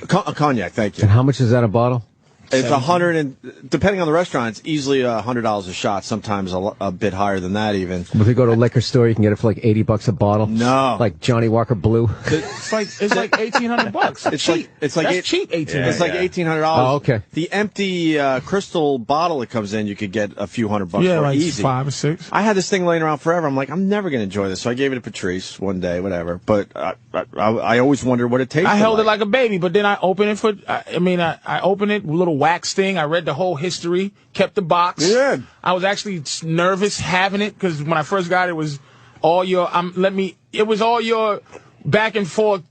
Cognac, thank you. And how much is that a bottle? It's 100, and depending on the restaurant, it's easily $100 a shot. Sometimes a bit higher than that, even. If you go to a liquor store, you can get it for like $80 a bottle. No, like Johnny Walker Blue. It's like $1,800. It's cheap. It's like cheap. $1,800. It's like $1,800. Oh, okay. The empty crystal bottle that comes in, you could get a few $100 for like easy. 5 or 6. I had this thing laying around forever. I'm like, I'm never going to enjoy this. So I gave it to Patrice one day, whatever. But I always wondered what it tasted like. I held it like a baby, but then I opened it I opened it with a little wax thing. I read the whole history, kept the box. Yeah. I was actually nervous having it because when I first got it, it was all your back and forth,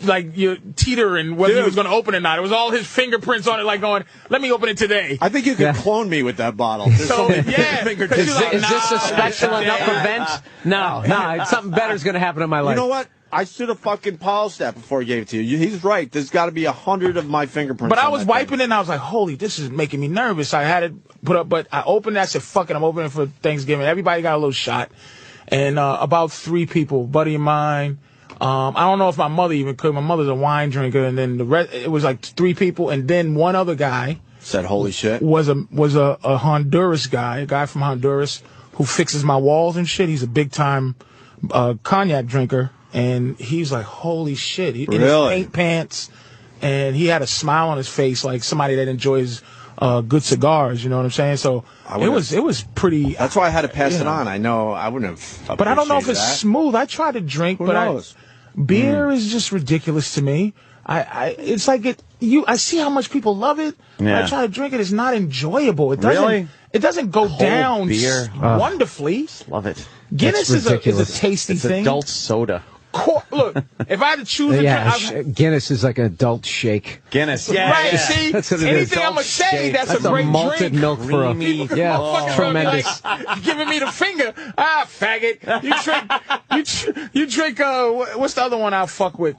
like you're teetering whether you was going to open it or not. It was all his fingerprints on it, like going, let me open it today. I think you could clone me with that bottle. So, yeah. Is this a special enough event? No, something better is going to happen in my life. You know what? I should have fucking polished that before I gave it to you. He's right. There's got to be 100 of my fingerprints. But I was wiping it, and I was like, holy, this is making me nervous. I had it put up, but I opened it. I said, fuck it, I'm opening it for Thanksgiving. Everybody got a little shot. And about 3 people, buddy of mine, I don't know if my mother even could. My mother's a wine drinker, and then the rest, it was like 3 people, and then one other guy said, holy shit. Was a Honduras guy, a guy from Honduras who fixes my walls and shit. He's a big-time cognac drinker. And he's like, holy shit. In his paint pants. And he had a smile on his face like somebody that enjoys good cigars, you know what I'm saying? So it was pretty. That's why I had to pass it on. I know I wouldn't have. But I don't know if it's smooth. I tried to drink, beer is just ridiculous to me. It's like I see how much people love it. When I try to drink it, it's not enjoyable. It doesn't. It doesn't go down beer. Wonderfully. Love it. Guinness is a tasty thing. Adult soda. Look, if I had to choose a drink, Guinness is like an adult shake. Guinness, right? See, that's what it anything is. I'm gonna say, that's a great malted drink. milk for a tremendous. Like, giving me the finger. Faggot. You drink. What's the other one I fuck with?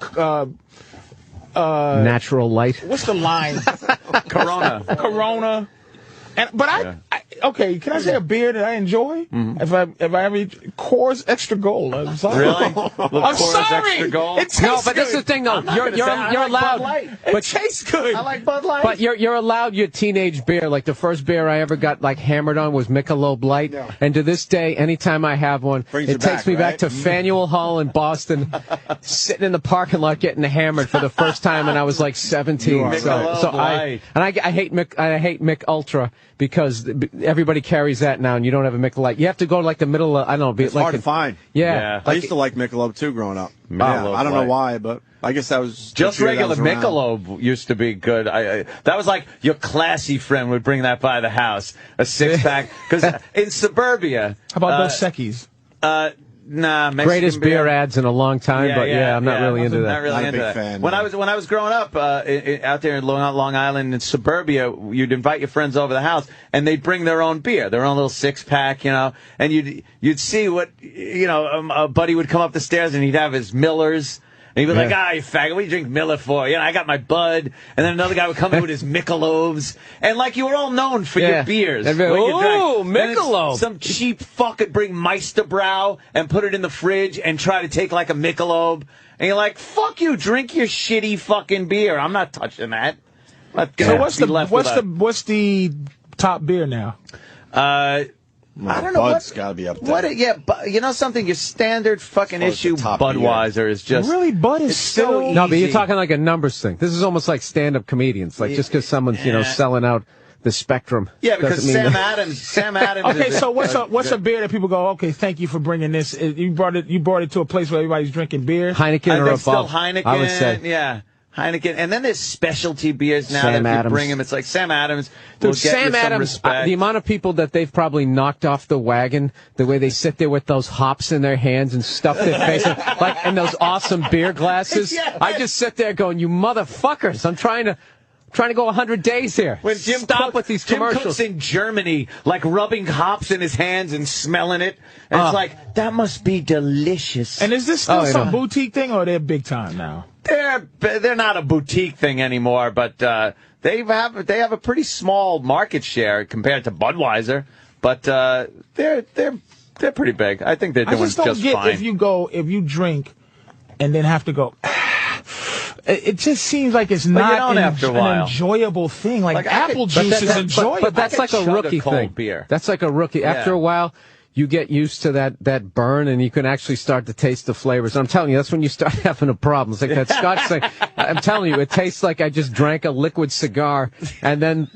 Natural light. What's the line? Corona. But okay, can I say a beer that I enjoy? Mm-hmm. If I ever eat Coors Extra Gold, I'm sorry. Really? I'm sorry. Extra Gold? It tastes No, but good. this is the thing, though. You're allowed. It tastes good. I like Bud Light. But you're allowed your teenage beer. Like the first beer I ever got like hammered on was Michelob Light, and to this day, anytime I have one, it takes me back to Faneuil Hall in Boston, sitting in the parking lot getting hammered for the first time, and I was like 17. So I hate Mick Ultra because everybody carries that now, and you don't have a Michelob. You have to go to like the middle of, I don't know. It's hard to find. Yeah. I used to like Michelob too growing up. I don't know why, but I guess that was just regular Michelob used to be good. That was like your classy friend would bring that by the house, a 6-pack. Because in suburbia, how about Dos Equis? Nah, Mexican greatest beer ads in a long time, but I'm not really into that. Not really into that. Fan, when I was growing up out there in Long Island in suburbia, you'd invite your friends over the house, and they'd bring their own beer, their own little 6-pack, and you'd see what a buddy would come up the stairs and he'd have his Millers. And he'd be like, you faggot, what do you drink Miller for? I got my Bud. And then another guy would come in with his Michelobs. And like you were all known for your beers. Oh, Michelob. Some cheap fuck would bring Meisterbrow and put it in the fridge and try to take like a Michelob. And you're like, fuck you, drink your shitty fucking beer. I'm not touching that. So what's the top beer now? I don't know. Bud's got to be up there. But you know something? Your standard fucking issue Budweiser is just really Bud is so easy. No, but you're talking like a numbers thing. This is almost like stand-up comedians. Like just because someone's selling out the Spectrum. Yeah, because Sam Adams. Okay, so what's a beer that people go? Okay, thank you for bringing this. You brought it to a place where everybody's drinking beer. Heineken or above. Still Heineken. I would say. Yeah. Heineken, and then there's specialty beers now Sam that if Adams. you bring them, it's like Sam Adams. Dude, Sam Adams, the amount of people that they've probably knocked off the wagon, the way they sit there with those hops in their hands and stuff their faces, like, and those awesome beer glasses. Yeah. I just sit there going, you motherfuckers, I'm trying to go 100 days here. When Stop with these commercials. Jim Cook's in Germany, like rubbing hops in his hands and smelling it. And it's like, that must be delicious. And is this still some boutique thing, or they're big time now? They're not a boutique thing anymore, but they have a pretty small market share compared to Budweiser. But they're pretty big. I think they're doing just fine. I just don't get if you drink and then have to go. It just seems like it's not an enjoyable thing. Like apple juice is enjoyable. But that's like a rookie thing. Beer. That's like a rookie. Yeah. After a while, you get used to that burn, and you can actually start to taste the flavors. I'm telling you, that's when you start having a problem. It's like that Scotch thing. I'm telling you, it tastes like I just drank a liquid cigar, and then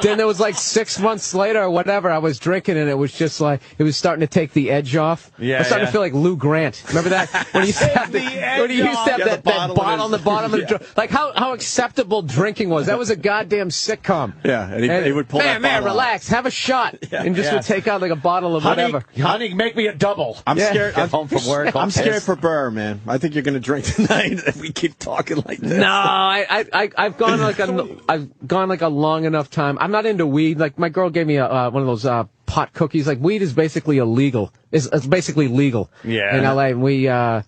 then it was like 6 months later or whatever, I was drinking, and it was just like, it was starting to take the edge off. Yeah, I was starting to feel like Lou Grant. Remember that? When he used to have that bottle on the bottom of the like how acceptable drinking was. That was a goddamn sitcom. Yeah, and he would pull that bottle relax, have a shot, and just would take out like a bottle of whatever. Honey, make me a double. I'm scared. Get home from work. I'm scared for Burr, man. I think you're going to drink tonight if we keep talking like this. No, I've gone like a long enough time. I'm not into weed. Like my girl gave me one of those pot cookies. Like weed is basically illegal. It's basically legal. Yeah. In LA, and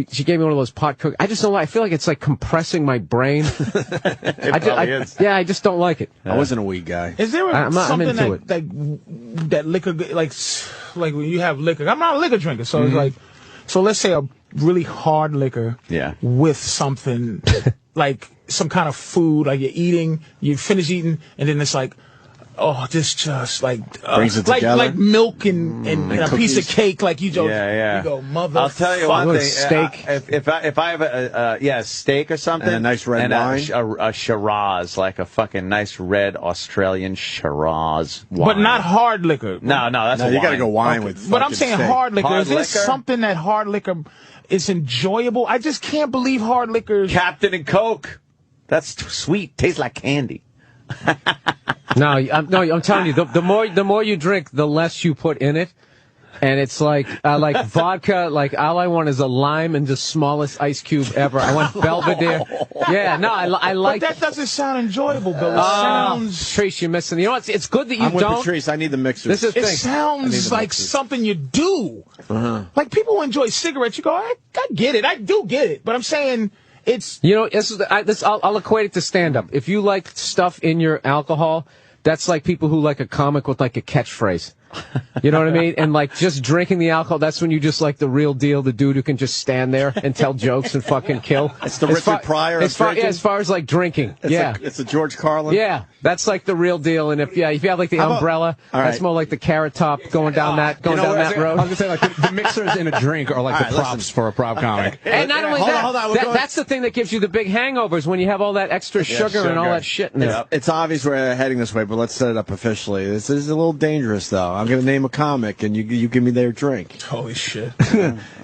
she gave me one of those pot cookies. I just don't like. I feel like it's like compressing my brain. I just don't like it. I wasn't a weed guy. Is there something that liquor like when you have liquor? I'm not a liquor drinker, so it's like, so let's say a really hard liquor, with something like some kind of food, like you finish eating, and then it's like, this just like brings it together. like milk and a piece of cake, like you go, you go, mother. I'll tell you one thing, steak. If I have a steak or something, and a nice red wine, a Shiraz, like a fucking nice red Australian Shiraz wine, but not hard liquor. No, that's you got to go wine with. But I'm saying steak. hard liquor. Hard Is there liquor? something that hard liquor is enjoyable? I just can't believe hard liquor. Captain and Coke. That's sweet. Tastes like candy. No, I'm telling you, the more you drink, the less you put in it. And it's like vodka. Like all I want is a lime and the smallest ice cube ever. I want Belvedere. Yeah, no, I like. But that doesn't sound enjoyable, Bill. It sounds. Patrice, you're missing. You know what? It's good that you I'm with don't. Patrice. I need the mixer. This is the It thing. sounds like something you do. Like people who enjoy cigarettes, you go, I get it. I do get it. But I'm saying it's. You know, I'll equate it to stand-up. If you like stuff in your alcohol, that's like people who like a comic with like a catchphrase. You know what I mean? And like just drinking the alcohol, that's when you just like the real deal, the dude who can just stand there and tell jokes and fucking kill. It's the Richard Pryor of drinking? As far as like drinking. It's a George Carlin. Yeah, that's like the real deal. And if you have like the umbrella, that's more like the Carrot Top going down that road. I was gonna say like the mixers in a drink are like the props for a prop comic. And not only that's the thing that gives you the big hangovers when you have all that extra sugar and all that shit in there. It's obvious we're heading this way, but let's set it up officially. This is a little dangerous, though. I'm going to name a comic, and you give me their drink. Holy shit.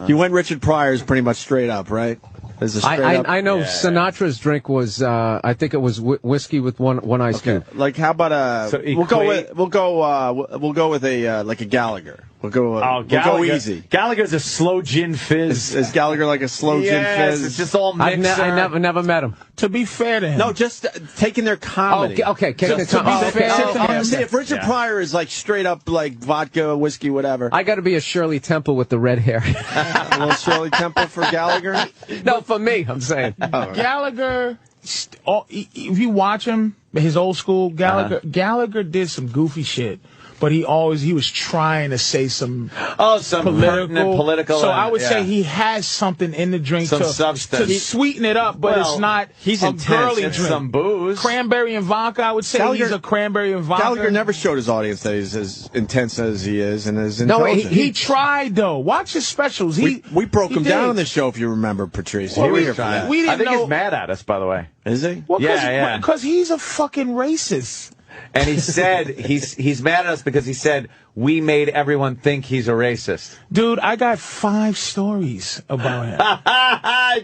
You went Richard Pryor's pretty much straight up, right? I know Sinatra's drink was I think it was whiskey with one ice cube. Like how about we'll go with a like a Gallagher. We'll go easy. Gallagher's a slow gin fizz. Is Gallagher like a slow gin fizz? It's just all mixed. I never met him. To be fair to him. No, just taking their comedy. Okay. If Richard Pryor is like straight up like vodka, whiskey, whatever. I got to be a Shirley Temple with the red hair. A little Shirley Temple for Gallagher? No, for me, I'm saying. Gallagher, if you watch him, his old school, Gallagher did some goofy shit. But he was trying to say some political. So I would say he has something in the drink to sweeten it up, but it's not a girly drink. Some booze. Cranberry and vodka, I would say he's a cranberry and vodka. Gallagher never showed his audience that he's as intense as he is and as intelligent. No, he tried, though. Watch his specials. We broke him down on the show, if you remember, Patrice. Well, we didn't I think know. he's mad at us, by the way. Is he? Well, yeah. Because he's a fucking racist. And he said he's mad at us because he said we made everyone think he's a racist. Dude, I got 5 stories about him.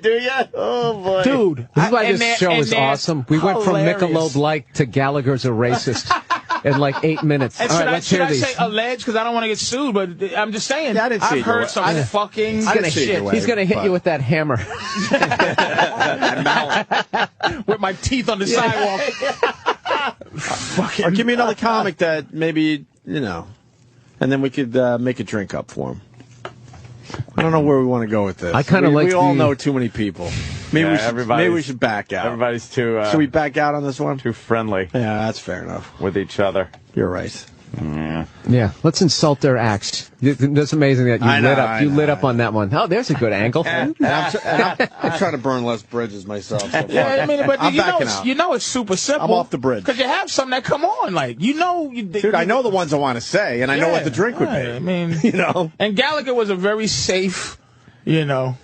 Do you? Oh boy, dude! This is why this show is awesome. We went from Michelob-like to Gallagher's a racist in like 8 minutes. And all right, let's hear these. Should I say alleged because I don't want to get sued? But I'm just saying. Yeah, I've heard some fucking shit. He's gonna hit you with that hammer with my teeth on the sidewalk. Or give me another comic that maybe, and then we could make a drink up for him. I don't know where we want to go with this. I kind of like. We all know too many people. Maybe we should back out. Everybody's too. Should we back out on this one? Too friendly. Yeah, that's fair enough. With each other. You're right. Yeah, let's insult their acts. That's amazing that you lit up on that one. Oh, there's a good angle. I'm trying to burn less bridges myself. So yeah, I mean, but I'm backing out. It's super simple. I'm off the bridge because you have some that come on, like dude. I know the ones I want to say, and I know what the drink would be. I mean, And Gallagher was a very safe. Yeah.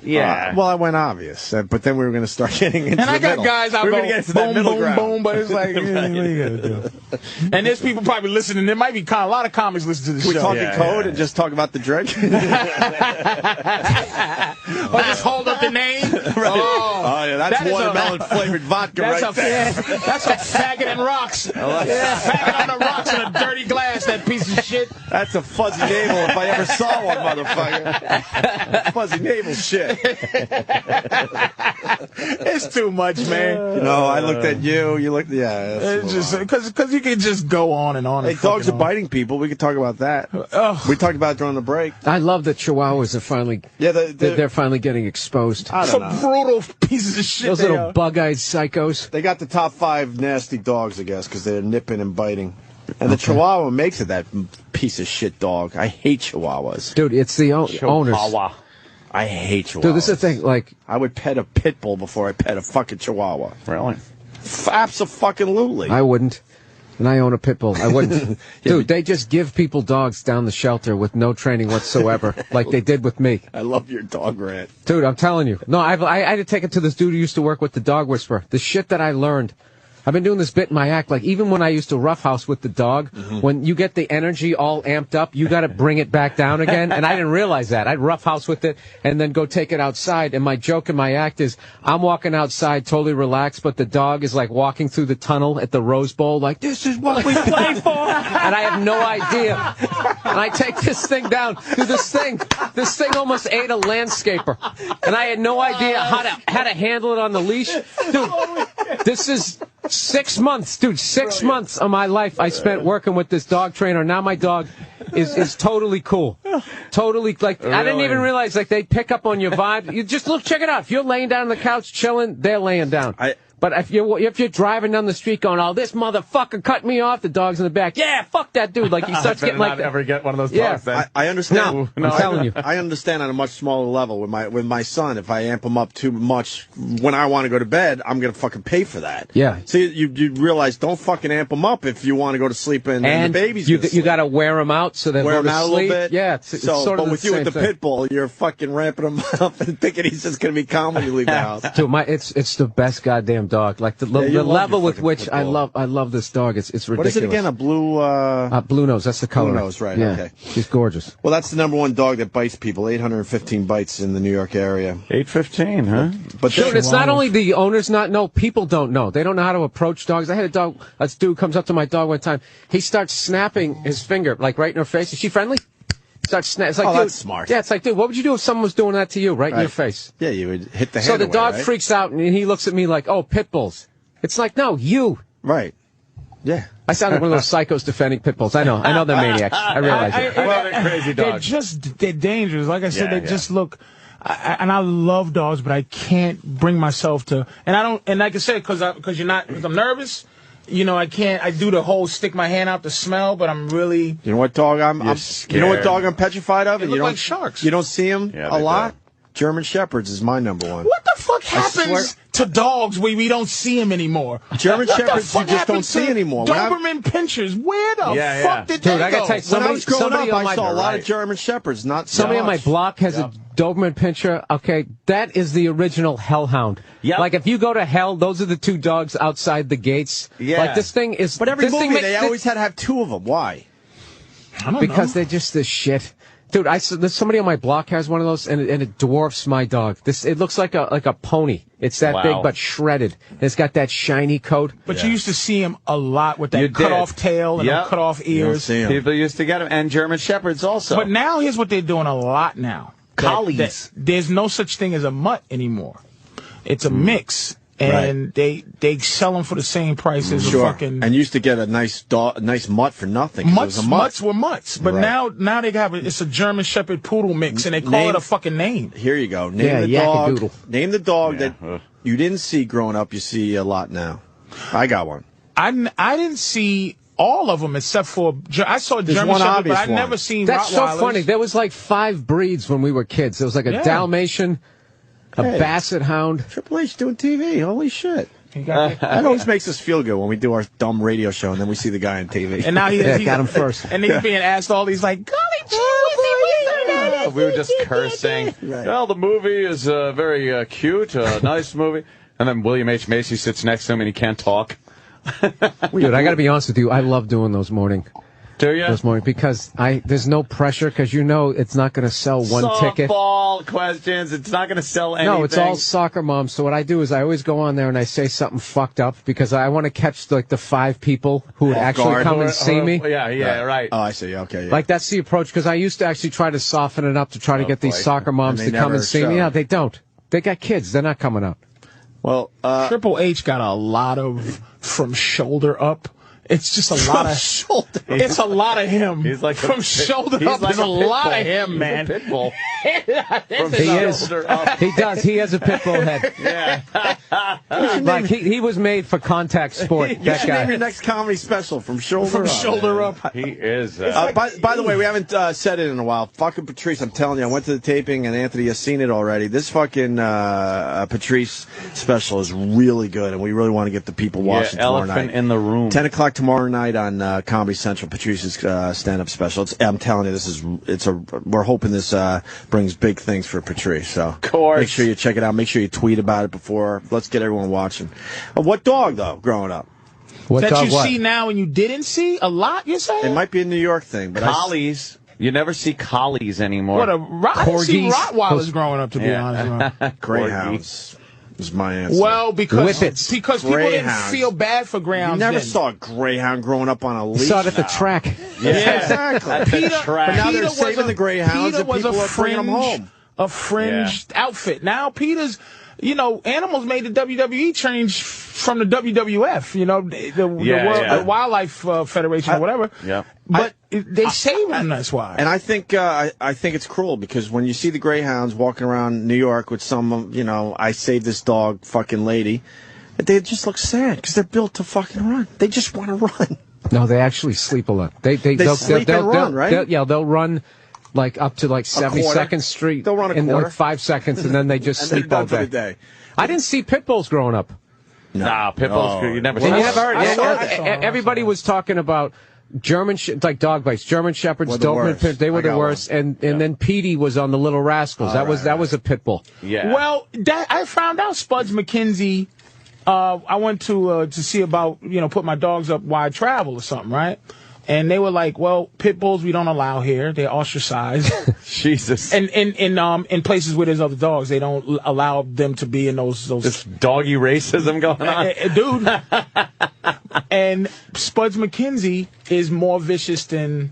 Well, I went obvious, but then we were going to start getting into and I got middle. guys out boom, boom, but it's like, what are you going to do? And there's people probably listening. There might be a lot of comics listening to the show. We talk in code and just talk about the drink? Or just hold up the name? Right. Oh, yeah, that's watermelon-flavored vodka right there. That's a faggot and rocks. Faggot on the rocks in a dirty glass, that piece of shit. That's a fuzzy navel if I ever saw one, motherfucker. Fuzzy navel shit. It's too much, man. I looked at you. You looked, It's just because you can just go on and on. Hey, dogs are biting people. We could talk about that. We talked about it during the break. I love that Chihuahuas are finally. They're finally getting exposed. Some brutal pieces of shit. Those little bug-eyed psychos. They got the top 5 nasty dogs, I guess, because they're nipping and biting. And the Chihuahua makes it that piece of shit dog. I hate Chihuahuas. Dude, it's the owners. I hate Chihuahuas. Dude, this is the thing. Like, I would pet a pit bull before I pet a fucking Chihuahua. Really? Abso-fucking-lutely. I wouldn't. And I own a pit bull. I wouldn't. Dude, they just give people dogs down the shelter with no training whatsoever, like they did with me. I love your dog rant. Dude, I'm telling you. No, I had to take it to this dude who used to work with the dog whisperer. The shit that I learned I've been doing this bit in my act, like even when I used to roughhouse with the dog, when you get the energy all amped up, you got to bring it back down again. And I didn't realize that. I'd roughhouse with it and then go take it outside. And my joke in my act is I'm walking outside totally relaxed, but the dog is like walking through the tunnel at the Rose Bowl, like, this is what we play for. And I have no idea. And I take this thing down. Dude, this thing almost ate a landscaper. And I had no idea how to handle it on the leash. Dude, this is 6 months, dude. 6 months of my life I spent working with this dog trainer. Now my dog is totally cool. Totally, like, really? I didn't even realize, like, they pick up on your vibe. You just look, check it out. If you're laying down on the couch chilling, they're laying down. But if you're driving down the street going, oh, this motherfucker cut me off, the dog's in the back. Yeah, fuck that dude. Like, he starts getting like that. Ever get one of those dogs then. I understand. No, I'm telling you. I understand on a much smaller level with my son. If I amp him up too much when I want to go to bed, I'm going to fucking pay for that. Yeah. So you realize, don't fucking amp him up if you want to go to sleep and the baby's you got to wear him out so they wear go him to out sleep. A little bit. Yeah. It's sort of but with you with the pit bull, you're fucking ramping him up and thinking he's just going to be calm when you leave the house. Dude, it's the best goddamn dog. Like the level with which I love this dog. It's ridiculous. What is it again? A blue blue nose. That's the color. Blue nose, right? Yeah. Okay. She's gorgeous. Well, that's the #1 dog that bites people. 815 bites in the New York area. 815, huh? But dude, it's not only the owners not know. People don't know. They don't know how to approach dogs. I had a dog. This dude comes up to my dog one time. He starts snapping his finger like right in her face. Is she friendly? Starts snapping. It's like, dude, that's smart. Yeah, it's like, dude, what would you do if someone was doing that to you right in your face? Yeah, you would hit the hand. So the away, dog right? freaks out and he looks at me like, oh, pit bulls. It's like, no, you. Right. Yeah. I sound like one of those psychos defending pit bulls. I know they're maniacs. I realize it. Well, they're crazy dogs. They're dangerous. Like I said, they just look. And I love dogs, but I can't bring myself to. And I don't. And like I said, because I'm nervous. You know, I can't. I do the whole stick my hand out to smell, but I'm really. You know what dog I'm scared. You know what dog I'm petrified of? They and look you don't like sharks. You don't see them a lot. Do. German Shepherds is my #1. What the fuck happens to dogs where we don't see them anymore? German Shepherds you just don't see anymore. Doberman Pinschers, where the fuck did they I gotta go? tell you, When I was growing up, I saw a lot right. of German Shepherds. Not somebody so on my much. block has a Doberman Pinscher. Okay, that is the original hellhound. Yep. Like if you go to hell, those are the two dogs outside the gates. Yeah. Like this thing is. But every this thing movie, they always had to have 2 of them. Why? I don't because know. they're just this shit. Dude, there's somebody on my block has one of those, and it dwarfs my dog. It looks like a pony. It's that big, but shredded. And it's got that shiny coat. But you used to see him a lot with that cut-off tail and cut off ears. People used to get them, and German Shepherds also. But now, here's what they're doing a lot now. Collies. There's no such thing as a mutt anymore. It's a mix. And they sell them for the same price as a fucking. And used to get a nice mutt for nothing. Mutts were mutts, but now they have it's a German Shepherd Poodle mix, and they call it a fucking name. Here you go. Name the dog that you didn't see growing up. You see a lot now. I got one. I didn't see all of them except for I saw German Shepherd, but I've never seen. That's Rottweilers. so funny. There was like 5 breeds when we were kids. There was like a Dalmatian. A Basset Hound. Triple H doing TV. Holy shit. That always makes us feel good when we do our dumb radio show and then we see the guy on TV. And now he's got him first. And he's being asked all these like, golly gee, we were just cursing. Right. Well, the movie is very cute, nice movie. And then William H. Macy sits next to him and he can't talk. Dude, I got to be honest with you. I love doing those morning. Do you? This morning because there's no pressure because you know it's not going to sell one ticket. Softball questions. It's not going to sell anything. No, it's all soccer moms. So what I do is I always go on there and I say something fucked up because I want to catch like the 5 people who would actually come and see me. Yeah, right. Oh, I see. Okay. Yeah. Like that's the approach because I used to actually try to soften it up to try to get these soccer moms to come and see me. No, they don't. They got kids. They're not coming up. Well, Triple H got a lot of from shoulder up. It's just a lot of shoulder. It's a lot of him. He's like from shoulder up. There's a lot of him, man. He's a pit bull. He is. He does. He has a pit bull head. Yeah. Like he was made for contact sport. you That should guy. name your next comedy special from shoulder up. Shoulder up. He is. By the way, we haven't said it in a while. Fucking Patrice, I'm telling you, I went to the taping and Anthony has seen it already. This fucking Patrice special is really good, and we really want to get the people watching tomorrow Elephant night. in the Room. 10 o'clock tomorrow night on Comedy Central. Patrice's stand-up special. I'm telling you, we're hoping this brings big things for Patrice. So of course. Make sure you check it out. Make sure you tweet about it before. Let's get everyone watching. What dog though? Growing up. What that dog you what? see now and you didn't see a lot, you're saying? It might be a New York thing, but Collies. You never see collies anymore. I didn't see Corgis. Rottweilers growing up, to be honest. Greyhounds is my answer. Well, because Whippets. people didn't Greyhounds. feel bad for greyhounds. You never then. saw a greyhound growing up on a leash. You saw it at the now. track. Yeah, exactly. At the Peter- track. But now they're Peter was saving a- the greyhounds Peter and was people a are bringing them home. A fringe outfit. Now Peter's, animals made the WWE change from the WWF. The Wildlife Federation or whatever. Yeah. But they save them. That's why. And I think it's cruel because when you see the greyhounds walking around New York with some, I saved this dog fucking lady, they just look sad because they're built to fucking run. They just want to run. No, they actually sleep a lot. They'll sleep and run, right? They'll run like up to like 72nd Street. They'll run a in quarter. like 5 seconds, and then they just And sleep they're all done for day. the day. I didn't see pit bulls growing up. Nah, pit bulls. You never saw And you that. never heard. Everybody was talking about German, like dog bites. German shepherds, Were the Doberman, worst. they were I the got worst. one. And then Petey was on the Little Rascals. That was a pit bull. Yeah. Well, I found out Spuds McKenzie. I went to see about put my dogs up while I travel or something, right? And they were like, "Well, pit bulls we don't allow here. They're ostracized." Jesus. And in places where there's other dogs, they don't allow them to be in those. This doggy racism going on. Dude. And Spuds McKenzie is more vicious than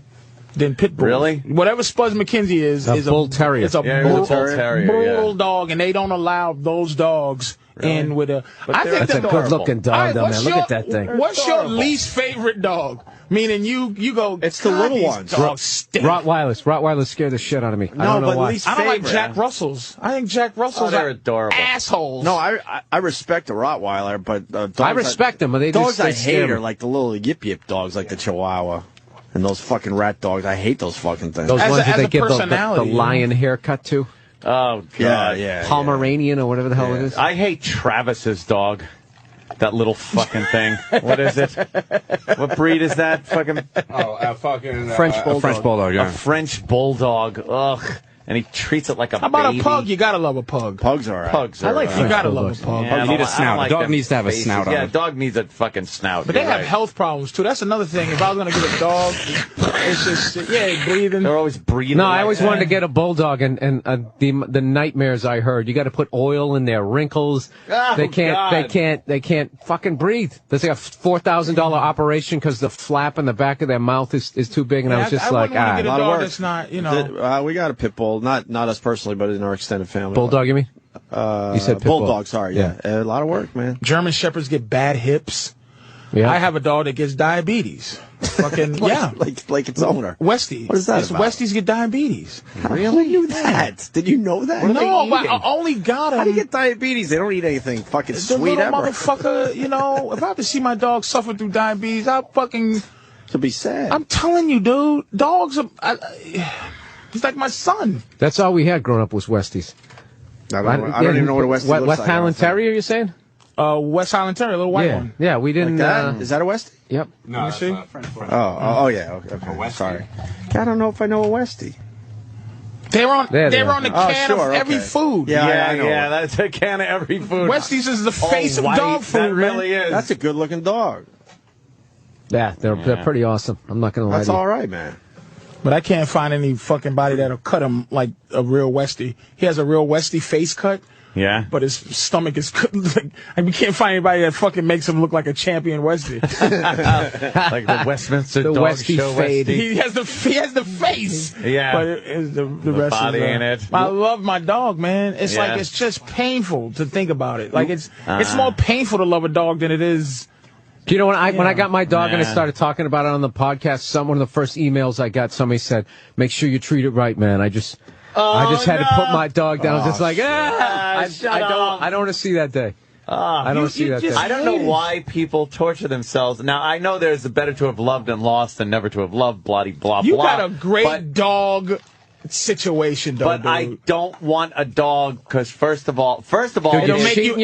pit bull. Really? Whatever Spuds McKenzie is A bull terrier. It's a Yeah, bull bull terrier, bull dog, and they don't allow those dogs in with a. But I think That's a good-looking dog, though, man. what's Look your- at that thing. What's your least favorite dog? Meaning you go. It's the "God, little these ones. Dogs stink." Rottweilers scare the shit out of me. I don't know but why. least I don't like favorite. Jack Russells. I think Jack Russells they're are adorable. assholes. No, I respect a Rottweiler, but dogs I respect them, but they dogs just I scare hate me. are like the little yip dogs, like the Chihuahua, and those fucking rat dogs. I hate those fucking things. Those As ones a- that as they a give the personality, lion haircut to. Oh, God. yeah. Pomeranian or whatever the hell it is. I hate Travis's dog. That little fucking thing. What is it? What breed is that? Fucking French bulldog. French bulldog, yeah. a French bulldog. Ugh. And he treats it like a How about baby. a pug? You gotta love a pug. Pugs are. Pugs are, I like You French gotta bulldogs. love a pug. Yeah, I You don't need a li- I don't snout. like Dog them needs to have a faces. snout on Yeah, it. dog needs a fucking snout. But they You're have right. health problems too. That's another thing. If I was gonna get a dog, it's just breathing. They're always breathing. No, like I always that. wanted to get a bulldog, and the nightmares I heard. You got to put oil in their wrinkles. Oh, they can't fucking breathe. There's like a $4,000 operation because the flap in the back of their mouth is too big, and I was just like, wouldn't wanna get a lot of dog work. that's not, We got a pit bull, not us personally, but in our extended family. bulldog. You mean? You said pit bull. bulldog. Sorry, yeah. A lot of work, man. German shepherds get bad hips. Yeah. I have a dog that gets diabetes. Fucking yeah. like its owner. Westie. What is that It's about? Westies get diabetes. Really? Who knew that? Did you know that? No, but I only got them. How do you get diabetes? They don't eat anything fucking the sweet little ever. motherfucker, if I have to see my dog suffer through diabetes, To be sad. I'm telling you, dude, dogs are, he's like my son. That's all we had growing up was Westies. I don't even know what a Westie looks West like. Highland Terrier, you're saying? West Highland Terrier, a little white one. Yeah, we didn't. That? Is that a Westie? Yep. No, see? French bulldog. Oh, yeah. Okay. Sorry. I don't know if I know a Westie. They're on There they on the are. can Oh, sure, of every okay. food. Yeah, I know. that's a can of every food. Westies is the face of white, dog food, that man. really is. That's a good looking dog. Yeah, they're pretty awesome. I'm not gonna lie That's to you. all right, man. But I can't find any fucking body that'll cut him like a real Westie. He has a real Westie face cut, Yeah. but his stomach is like we can't find anybody that fucking makes him look like a champion Westie. Like the Westminster The Dog Westie Show. fade. Westie. he has the face. Yeah. But the rest body is, ain't it. I love my dog, man. It's Yeah. like it's just painful to think about it. Like it's more painful to love a dog than it is. Do you know when I got my dog and I Man. started talking about it on the podcast? One of the first emails I got, somebody said, "Make sure you treat it right, man." I just had to put my dog down. I was just like, I don't want to see that day. I don't see that day. I don't know why people torture themselves. Now, I know there's a better to have loved and lost than never to have loved, bloody blah, You blah. got a great but dog. situation, though. But dude. I don't want a dog because first of all, Dude, it'll make you cheating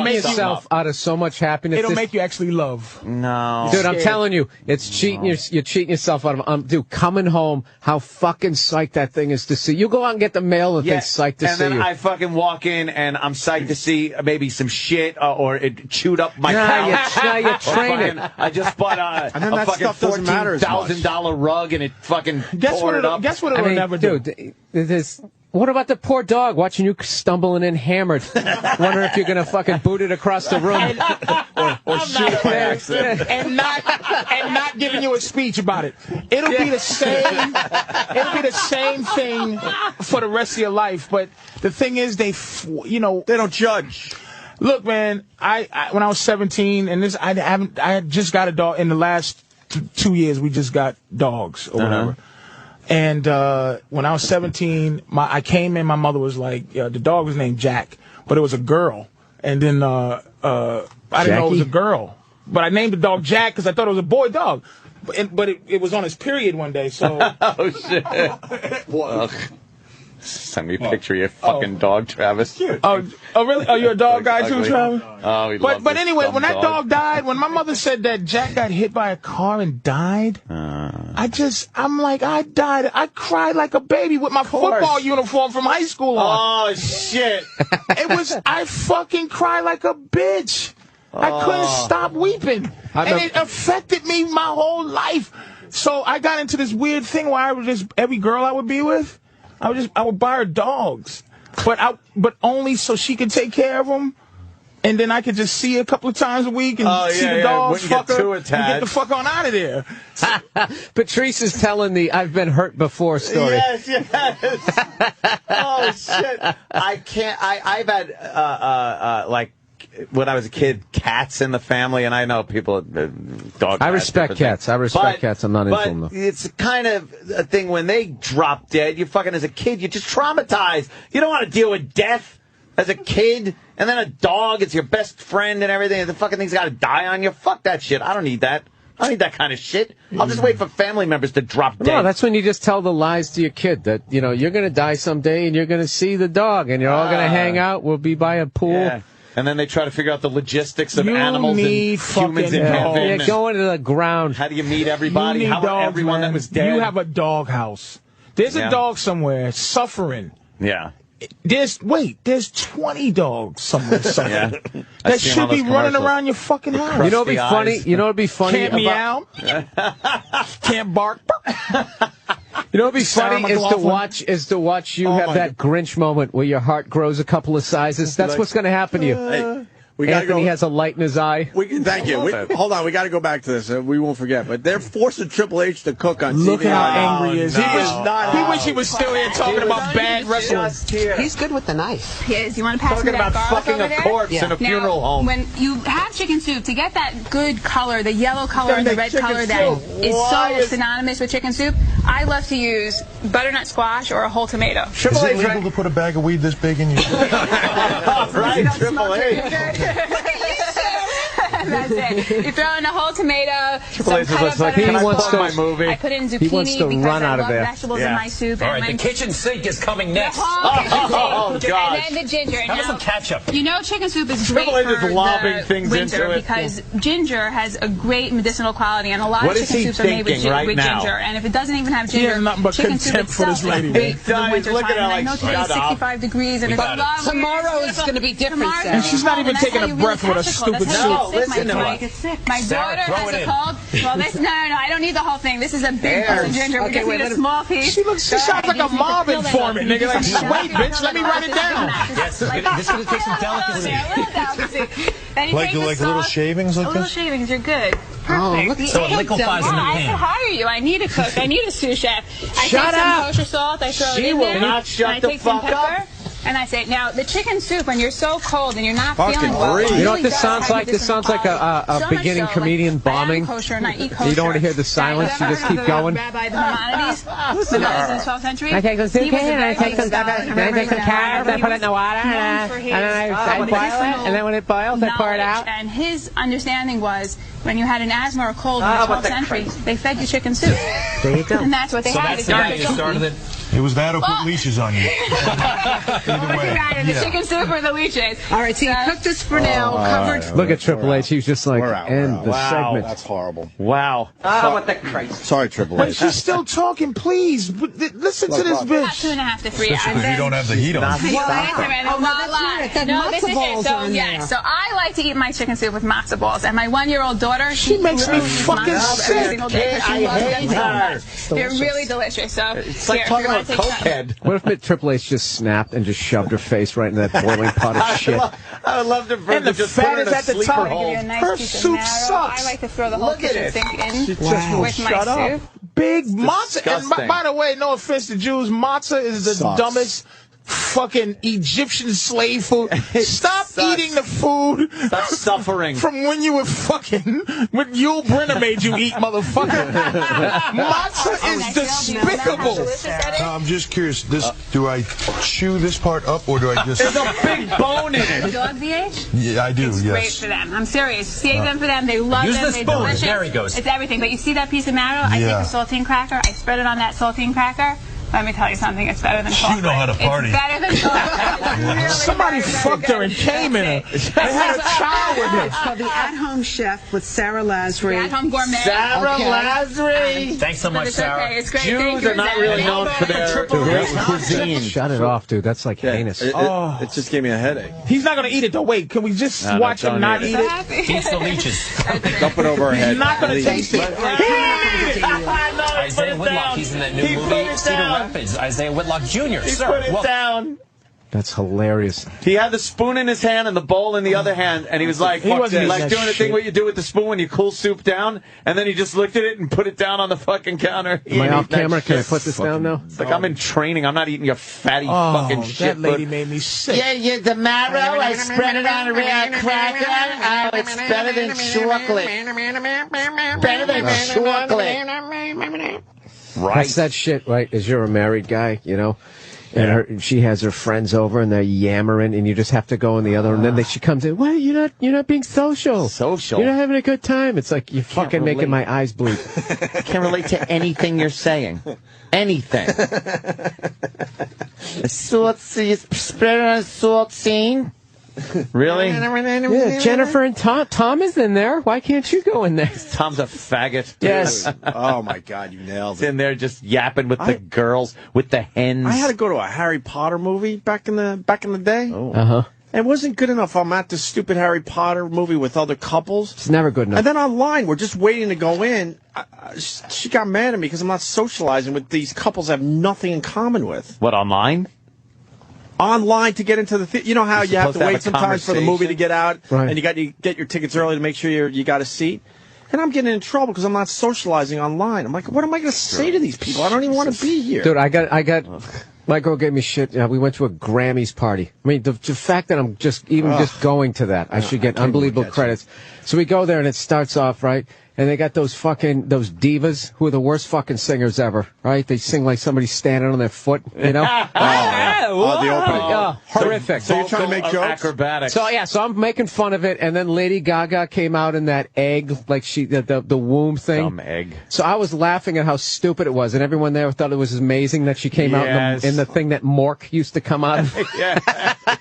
yourself out of so much happiness. It'll make you actually love. No, dude, I'm telling you, it's cheating. You're cheating yourself out of. Dude, coming home, how fucking psyched that thing is to see. You go out and get the mail and think psyched to see you. And then I fucking walk in and I'm psyched to see maybe some shit or it chewed up my couch. You train it. I just bought a fucking $14,000 rug and it fucking tore it up. Guess what it'll never do? What about the poor dog watching you stumbling in hammered, wondering if you're gonna fucking boot it across the room or shoot it by accident, and not giving you a speech about it. It'll be the same. It'll be the same thing for the rest of your life. But the thing is, they don't judge. Look, man, I when I was 17, and I had just got a dog in the last 2 years. We just got dogs or whatever. And when I was 17, I came in. My mother was like, the dog was named Jack, but it was a girl. And then I didn't know it was a girl, but I named the dog Jack because I thought it was a boy dog. But it was on his period one day. So oh shit! Well, send me a picture of your fucking dog, Travis. Oh, really? Oh, you're a dog guy too, Travis? Oh, but anyway, when that dog died, when my mother said that Jack got hit by a car and died, I'm like, I died. I cried like a baby with my football uniform from high school on. Oh shit! I fucking cried like a bitch. I couldn't stop weeping, and it affected me my whole life. So I got into this weird thing where I was just every girl I would be with, I would buy her dogs, but only so she could take care of them, and then I could just see her a couple of times a week and see the dogs, fuck her, and get the fuck on out of there. Patrice is telling the "I've been hurt before" story. Yes. Oh shit! I can't. I've had like when I was a kid, cats in the family, and I know people dog. I respect cats. I respect cats. I'm not into them though. It's kind of a thing when they drop dead. You fucking as a kid, you're just traumatized. You don't want to deal with death as a kid, and then a dog. It's your best friend and everything. And the fucking thing's got to die on you. Fuck that shit. I don't need that. I don't need that kind of shit. I'll just wait for family members to drop dead. No, that's when you just tell the lies to your kid that, you're going to die someday and you're going to see the dog and you're all going to hang out. We'll be by a pool. Yeah. And then they try to figure out the logistics of animals and humans in heaven. Yeah, going to the ground. How do you meet everybody? How about everyone that was dead? You have a dog house. There's a dog somewhere suffering. Yeah. There's 20 dogs somewhere suffering. That should be running around your fucking house. You know what'd be funny? You know what'd be funny? Can't meow. Can't bark. You know what'd be funny is to watch you have that Grinch moment where your heart grows a couple of sizes. That's what's going to happen to you. Anthony has a light in his eye. Thank you. Hold on, we got to go back to this. We won't forget. But they're forcing Triple H to cook on TV. Look at how angry he is. He wish he was still here talking about bad wrestling. He's good with the knife. He is. You want to pass me that garlic fucking over there? a corpse in a funeral home. When you have chicken soup, to get that good color, the yellow color and the red color that is so synonymous with chicken soup, I love to use butternut squash or a whole tomato. Is it legal to put a bag of weed this big in your Right, Triple H. That's it. You throw in a whole tomato, some cut up like, butternut movie. I put in zucchini because I love vegetables in my soup. All right, the kitchen sink is coming next. Oh, God. And then the ginger. Have some ketchup. You know chicken soup is great for the winter because ginger has a great medicinal quality, and a lot of chicken soups are made with ginger. And if it doesn't even have ginger, chicken soup itself is great for the winter time. And I know today's 65 degrees, and it's a lot. Tomorrow is going to be different. And she's not even taking a breath with a stupid soup. My daughter has a cold. Well, no, I don't need the whole thing. This is a big piece of ginger. We just need a small piece. She sounds like a mob informant, nigga. Like, wait, bitch, let me write it down. Yes, this is going to take some delicacy. Like little shavings like this? Little shavings, you're good. Perfect. So it liquefies in the I pan. could hire you. I need a cook. I need a sous chef. I take some kosher salt. I throw it in there. She will not shut the fuck up. And I say, now, the chicken soup, when you're so cold and you're not feeling well, you know what this sounds like? This sounds like a beginning comedian bombing. You don't want to hear the silence. You just keep going. Rabbi the Maimonides, who was in the 12th century. I take some soup and I take some carrots, I put it in the water, and then I boil it, and then when it boils, I pour it out. And his understanding was, when you had an asthma or cold in the 12th century, they fed you chicken soup. There you go. And that's what they had. So that's the guy who started it? It was that or put leashes on you. Either way. The chicken soup or the leeches. All right, so you cooked this for now, covered. Look at Triple H. He was just like, end the Wow, segment. that's horrible. Wow. Oh, what the Christ. Sorry, Triple But H. she's still talking, please. Listen to this About bitch. 2.5 to 3 Especially hours. if you don't have the heat on. Well, wait a minute. Oh, that's right. That No, this matzo is balls it. So, on there. so I like to eat my chicken soup with matzo balls. And my 1-year-old daughter, She makes me really eats fucking matzo balls every sick. single day 'cause she loves them so much. They're really delicious. So, It's like talking about cokehead. What if Triple H just snapped and just shoved her face right into that boiling pot of shit? I would love to And the just fat put her in is a at the sleeper top. hole. Her soup sucks. I like to throw the whole Look at kitchen it. sink in She just won't with my shut up. soup. Big matzah. And disgusting. by the way, no offense to Jews, matzah is the Sucks. dumbest fucking Egyptian slave food. Stop sucks. eating the food Stop suffering. from when you were fucking, when Yul Brynner made you eat, motherfucker. Matzah is despicable. I'm just curious. Do I chew this part up or do I just? There's a big bone in it. Dog VH? Yeah, I do. It's great Yes. for them. I'm serious. Save them for them. They love Use them. the They're spoon. delicious. There he goes. It's everything. But you see that piece of marrow? I Yeah. take a saltine cracker. I spread it on that saltine cracker. Let me tell you something. It's better than chocolate. know how to party. It's better than chocolate. It's really Somebody very, very fucked her and good. came in her. They had a child with her. It's called The At-Home Chef with Sarah The Lasry. at-home gourmet. Sarah Okay. Lazary. Thanks so But much, it's Sarah. okay. It's great. Jews Thank you, are not Zach. really known for their great cuisine. Shut it off, dude. That's like heinous. It just gave me a headache. He's not going to eat it, though. Wait, can we just No, watch don't him not eat eat it. it? Eats the leeches. Dump it over her head. He's not going to please. taste it. Isaiah Whitlock, he's in that new movie, Cedar Rapids. Isaiah Whitlock Jr. Sir, Put it welcome. down. That's hilarious. He had the spoon in his hand and the bowl in the other hand, and he was like, He wasn't like eating doing that the thing shit. what you do with the spoon when you cool soup down, and then he just looked at it and put it down on the fucking counter. He Am I ain't off eating that camera? Can I shit. put this down now? It's like I'm in training. I'm not eating your fatty Oh, fucking shit. that lady but- made me sick. Yeah, the marrow, I spread it on a real cracker. Oh, it's better than chocolate. Better than chocolate. That's that shit, right? As you're a married guy, you know, and she has her friends over and they're yammering, and you just have to go in the other. And then she comes in. Well, you're not being social. Social. You're not having a good time. It's like you're fucking relate. making my eyes bleed. I can't relate to anything you're saying. Anything. Salt, you spread it on a salt scene. Really? Yeah, Jennifer and Tom is in there. Why can't you go in there? Tom's a faggot. Yes. Oh my God, you nailed He's it. in there just yapping with the girls, with the hens. I had to go to a Harry Potter movie back in the day. Uh-huh. It wasn't good enough. I'm at this stupid Harry Potter movie with other couples. It's never good enough. And then online, we're just waiting to go in. She got mad at me because I'm not socializing with these couples I have nothing in common with. What, online? Online to get into the you know how you have supposed to to have wait a sometimes for the movie to get out, Right. and you get your tickets early to make sure you got a seat. And I'm getting in trouble because I'm not socializing online. I'm like, what am I going to say to these people? I don't even want to be here. Dude, I got. My girl gave me shit. We went to a Grammys party. I mean, the fact that I'm just going to that, I should get unbelievable credits. So we go there and it starts off right, and they got those divas who are the worst fucking singers ever. Right? They sing like somebody's standing on their foot. You know? The opening. Yeah, horrific. So you're trying to make jokes? Acrobatics. So I'm making fun of it, and then Lady Gaga came out in that egg, like the womb thing. Dumb egg. So I was laughing at how stupid it was, and everyone there thought it was amazing that she came out in the thing that Mork used to come out of.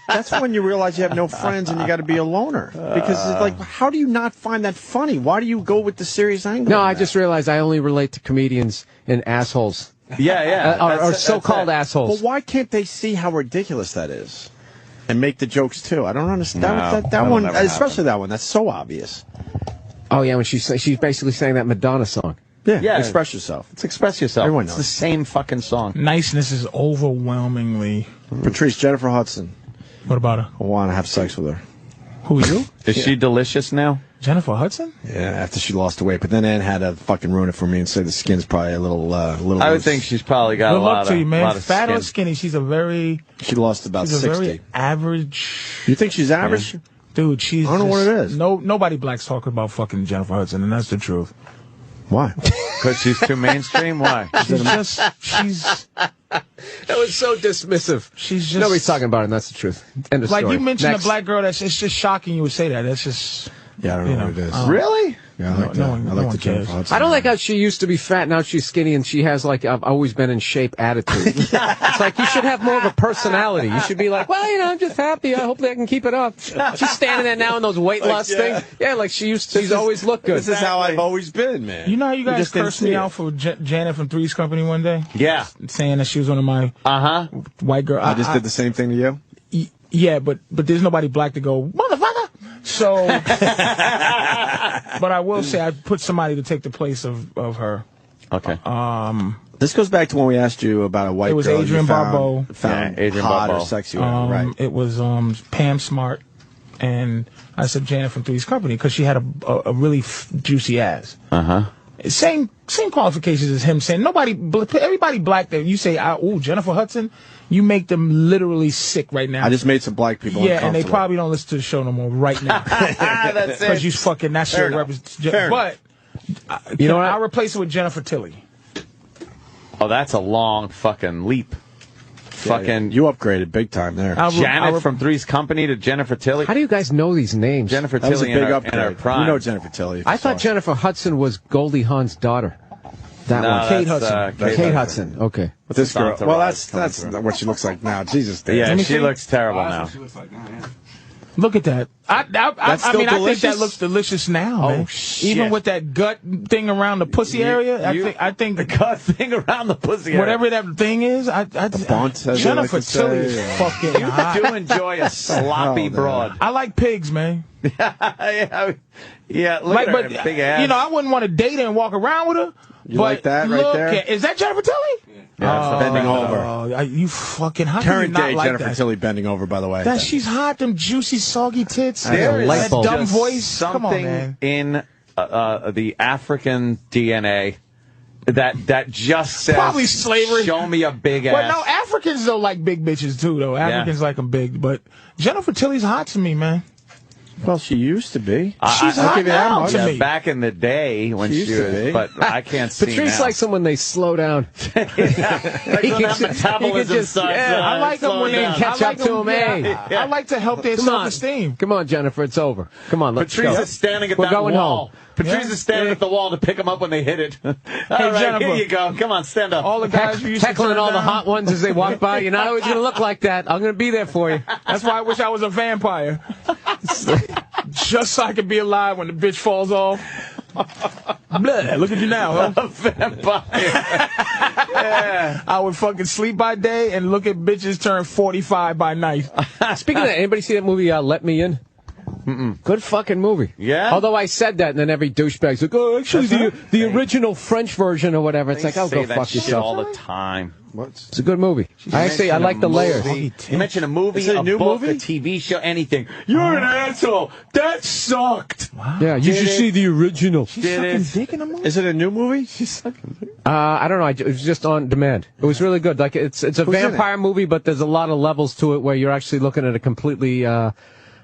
That's when you realize you have no friends and you got to be a loner. Because it's like, how do you not find that funny? Why do you go with the serious angle? No, on I that? just realized I only relate to comedians and assholes. Yeah. Or so-called assholes. Well, why can't they see how ridiculous that is and make the jokes too? I don't understand No, that that'll one, never especially that one. That's so obvious. Oh, yeah, when she's basically saying that Madonna song. Yeah. Express yourself. Let's express yourself. Everyone It's knows. the same fucking song. Niceness is overwhelmingly. Patrice, Jennifer Hudson. What about her? I want to have sex with her. Who are you? Is she delicious now? Jennifer Hudson? Yeah, after she lost the weight. But then Ann had to fucking ruin it for me and say the skin's probably a little I would loose. think she's probably got Good a lot luck of to you, man. lot of Fat or skin. skinny, she's a very She lost about 60. very average. You think she's average? Dude, she's I don't know what just- it is. Nobody blacks talking about fucking Jennifer Hudson, and that's the truth. Why? Because she's too mainstream? Why? She's That was so dismissive. She's just Nobody's talking about it, and that's the truth. End of like story. you mentioned Next. a black girl. It's just shocking you would say that. That's just Yeah, I don't know what it is. Really? Yeah, I like that. I like the Jennifer Hudson. I don't like how she used to be fat, now she's skinny, and she has like I've always been in shape attitude. It's like you should have more of a personality. You should be like, well, I'm just happy. Hopefully I can keep it up. She's standing there now in those weight loss things. Yeah, like she's always looked good. This is how I've always been, man. You know how you guys cursed me out for Janet from Three's Company one day? Yeah. Saying that she was one of my white girl. I just did the same thing to you? Yeah, but there's nobody black to go, motherfucker! So, but I will say I put somebody to take the place of her. Okay. This goes back to when we asked you about a white girl. It was Adrienne Barbeau. Found Adrienne hot Barbeau. or sexy, right? It was Pam Smart, and I said Janet from Three's Company because she had a really juicy ass. Same qualifications as him saying everybody black that you say, Jennifer Hudson, you make them literally sick right now. I just made some black people and they probably don't listen to the show no more right now. That's it. Because you fucking, that shit represents. But, you know what? I'll replace it with Jennifer Tilly. Oh, that's a long fucking leap. Fucking, you upgraded big time there. Janet from Three's Company to Jennifer Tilly. How do you guys know these names? Jennifer That was a Tilly big in upgrade. her prime. You know Jennifer Tilly. I thought Jennifer Hudson was Goldie Hawn's daughter. That one. Kate Hudson. Kate Hudson. Okay. But this girl, Santa well, Ross that's what she looks like now. Jesus, Dan. Yeah, she looks terrible now. Look at that. I mean, I think that looks delicious now, man. Shit. Even with that gut thing around the pussy area, I think the gut thing around the pussy area. Whatever that thing is, Jennifer Tilly is fucking hot. You do enjoy a sloppy broad. I like pigs, man. Yeah, look at her big ass. You know, I wouldn't want to date her and walk around with her. You like that right there? Is that Jennifer Tilly? Yeah, bending over. You fucking hot. Current day like Jennifer Tilly bending over, by the way. She's hot. Them juicy, soggy tits. There is that dumb voice. Something Come on, man. in the African DNA that just says probably slavery. Show me a big ass. Well, no, Africans don't like big bitches too, though. Africans like them big, but Jennifer Tilly's hot to me, man. Well, she used to be. She's hot now to me. Back in the day when she was, but I can't see Patrice now. likes them when they slow down. Like when that metabolism starts. I like them when they catch up to them. I like to help their self-esteem. Come on, Jennifer, it's over. Come on, let's Patrice go. is standing at We're that going wall. home. Patrice is standing at the wall to pick them up when they hit it. All right, Jennifer. here you go. Come on, stand up. All the guys you used to Heckling turn all the down. hot ones as they walk by. You're not always going to look like that. I'm going to be there for you. That's why I wish I was a vampire. Just so I could be alive when the bitch falls off. Blah, look at you now, huh? A vampire. Yeah. I would fucking sleep by day and look at bitches turn 45 by night. Speaking of that, anybody see that movie, Let Me In? Good fucking movie. Yeah? Although I said that, and then every douchebag's like, oh, actually, the original French version or whatever. It's like, oh, go fuck shit yourself. all the time. It's a good movie. I like the layers. You mentioned a movie, Is it a new book, movie? a TV show, anything. You're an asshole. That sucked. Wow. Yeah, you should see the original. Did it? Dick in a movie? Is it a new movie? I don't know. It was just on demand. It was really good. Like it's a vampire movie, but there's a lot of levels to it where you're actually looking at a completely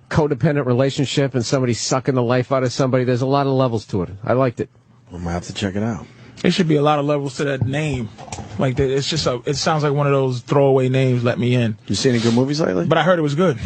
codependent relationship and somebody sucking the life out of somebody. There's a lot of levels to it. I liked it. I might have to check it out. There should be a lot of levels to that name. Like it's just it sounds like one of those throwaway names. Let me in. You see any good movies lately? But I heard it was good.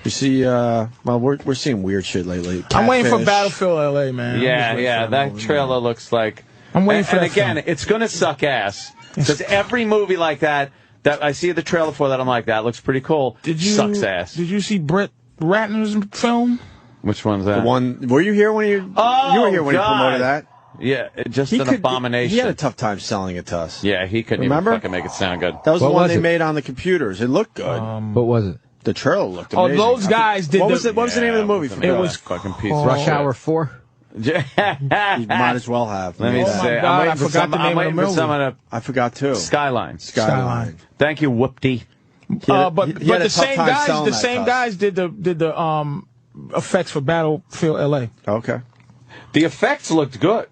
You see, well, we're seeing weird shit lately. I'm waiting for Catfish. Battlefield LA, man. Yeah. That trailer looks like. I'm waiting for that. And again, film. it's going to suck ass. Because every movie like that I see the trailer for that, I'm like, that looks pretty cool. Sucks ass. Did you see Brett Ratner's film? Which one's that? The one. Were you here when you were here when he promoted that? Yeah, just an abomination. He had a tough time selling it to us. Yeah, he couldn't Remember? even fucking make it sound good. That was What the one was they it? made on the computers. It looked good. What was it? The trailer looked amazing. Those guys did. What was the name of the movie? It was fucking piece Rush Hour 4? You might as well have. Let me Oh say, my God, I'm waiting for the name of the movie. someone to I forgot too. Skyline. Skyline. Thank you, Whoopty. but he had a the tough same time guys, selling the that same to us. guys did the effects for Battlefield LA. Okay. The effects looked good.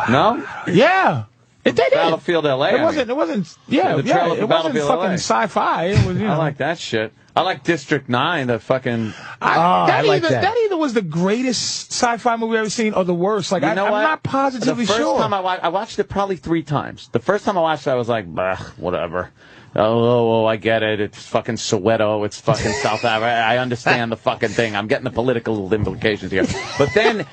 No? Yeah. They did. Battlefield LA. It wasn't. Yeah, The trailer for it wasn't Battlefield fucking LA. sci-fi. It was. I like that shit. I like District 9, the fucking... that like that. That either was the greatest sci-fi movie I've ever seen or the worst. Like, You know I'm what? not positively the first sure. time I watched it probably 3 times. The first time I watched it, I was like, bah, whatever. Oh, I get it. It's fucking Soweto. It's fucking South Africa. I understand the fucking thing. I'm getting the political implications here. But then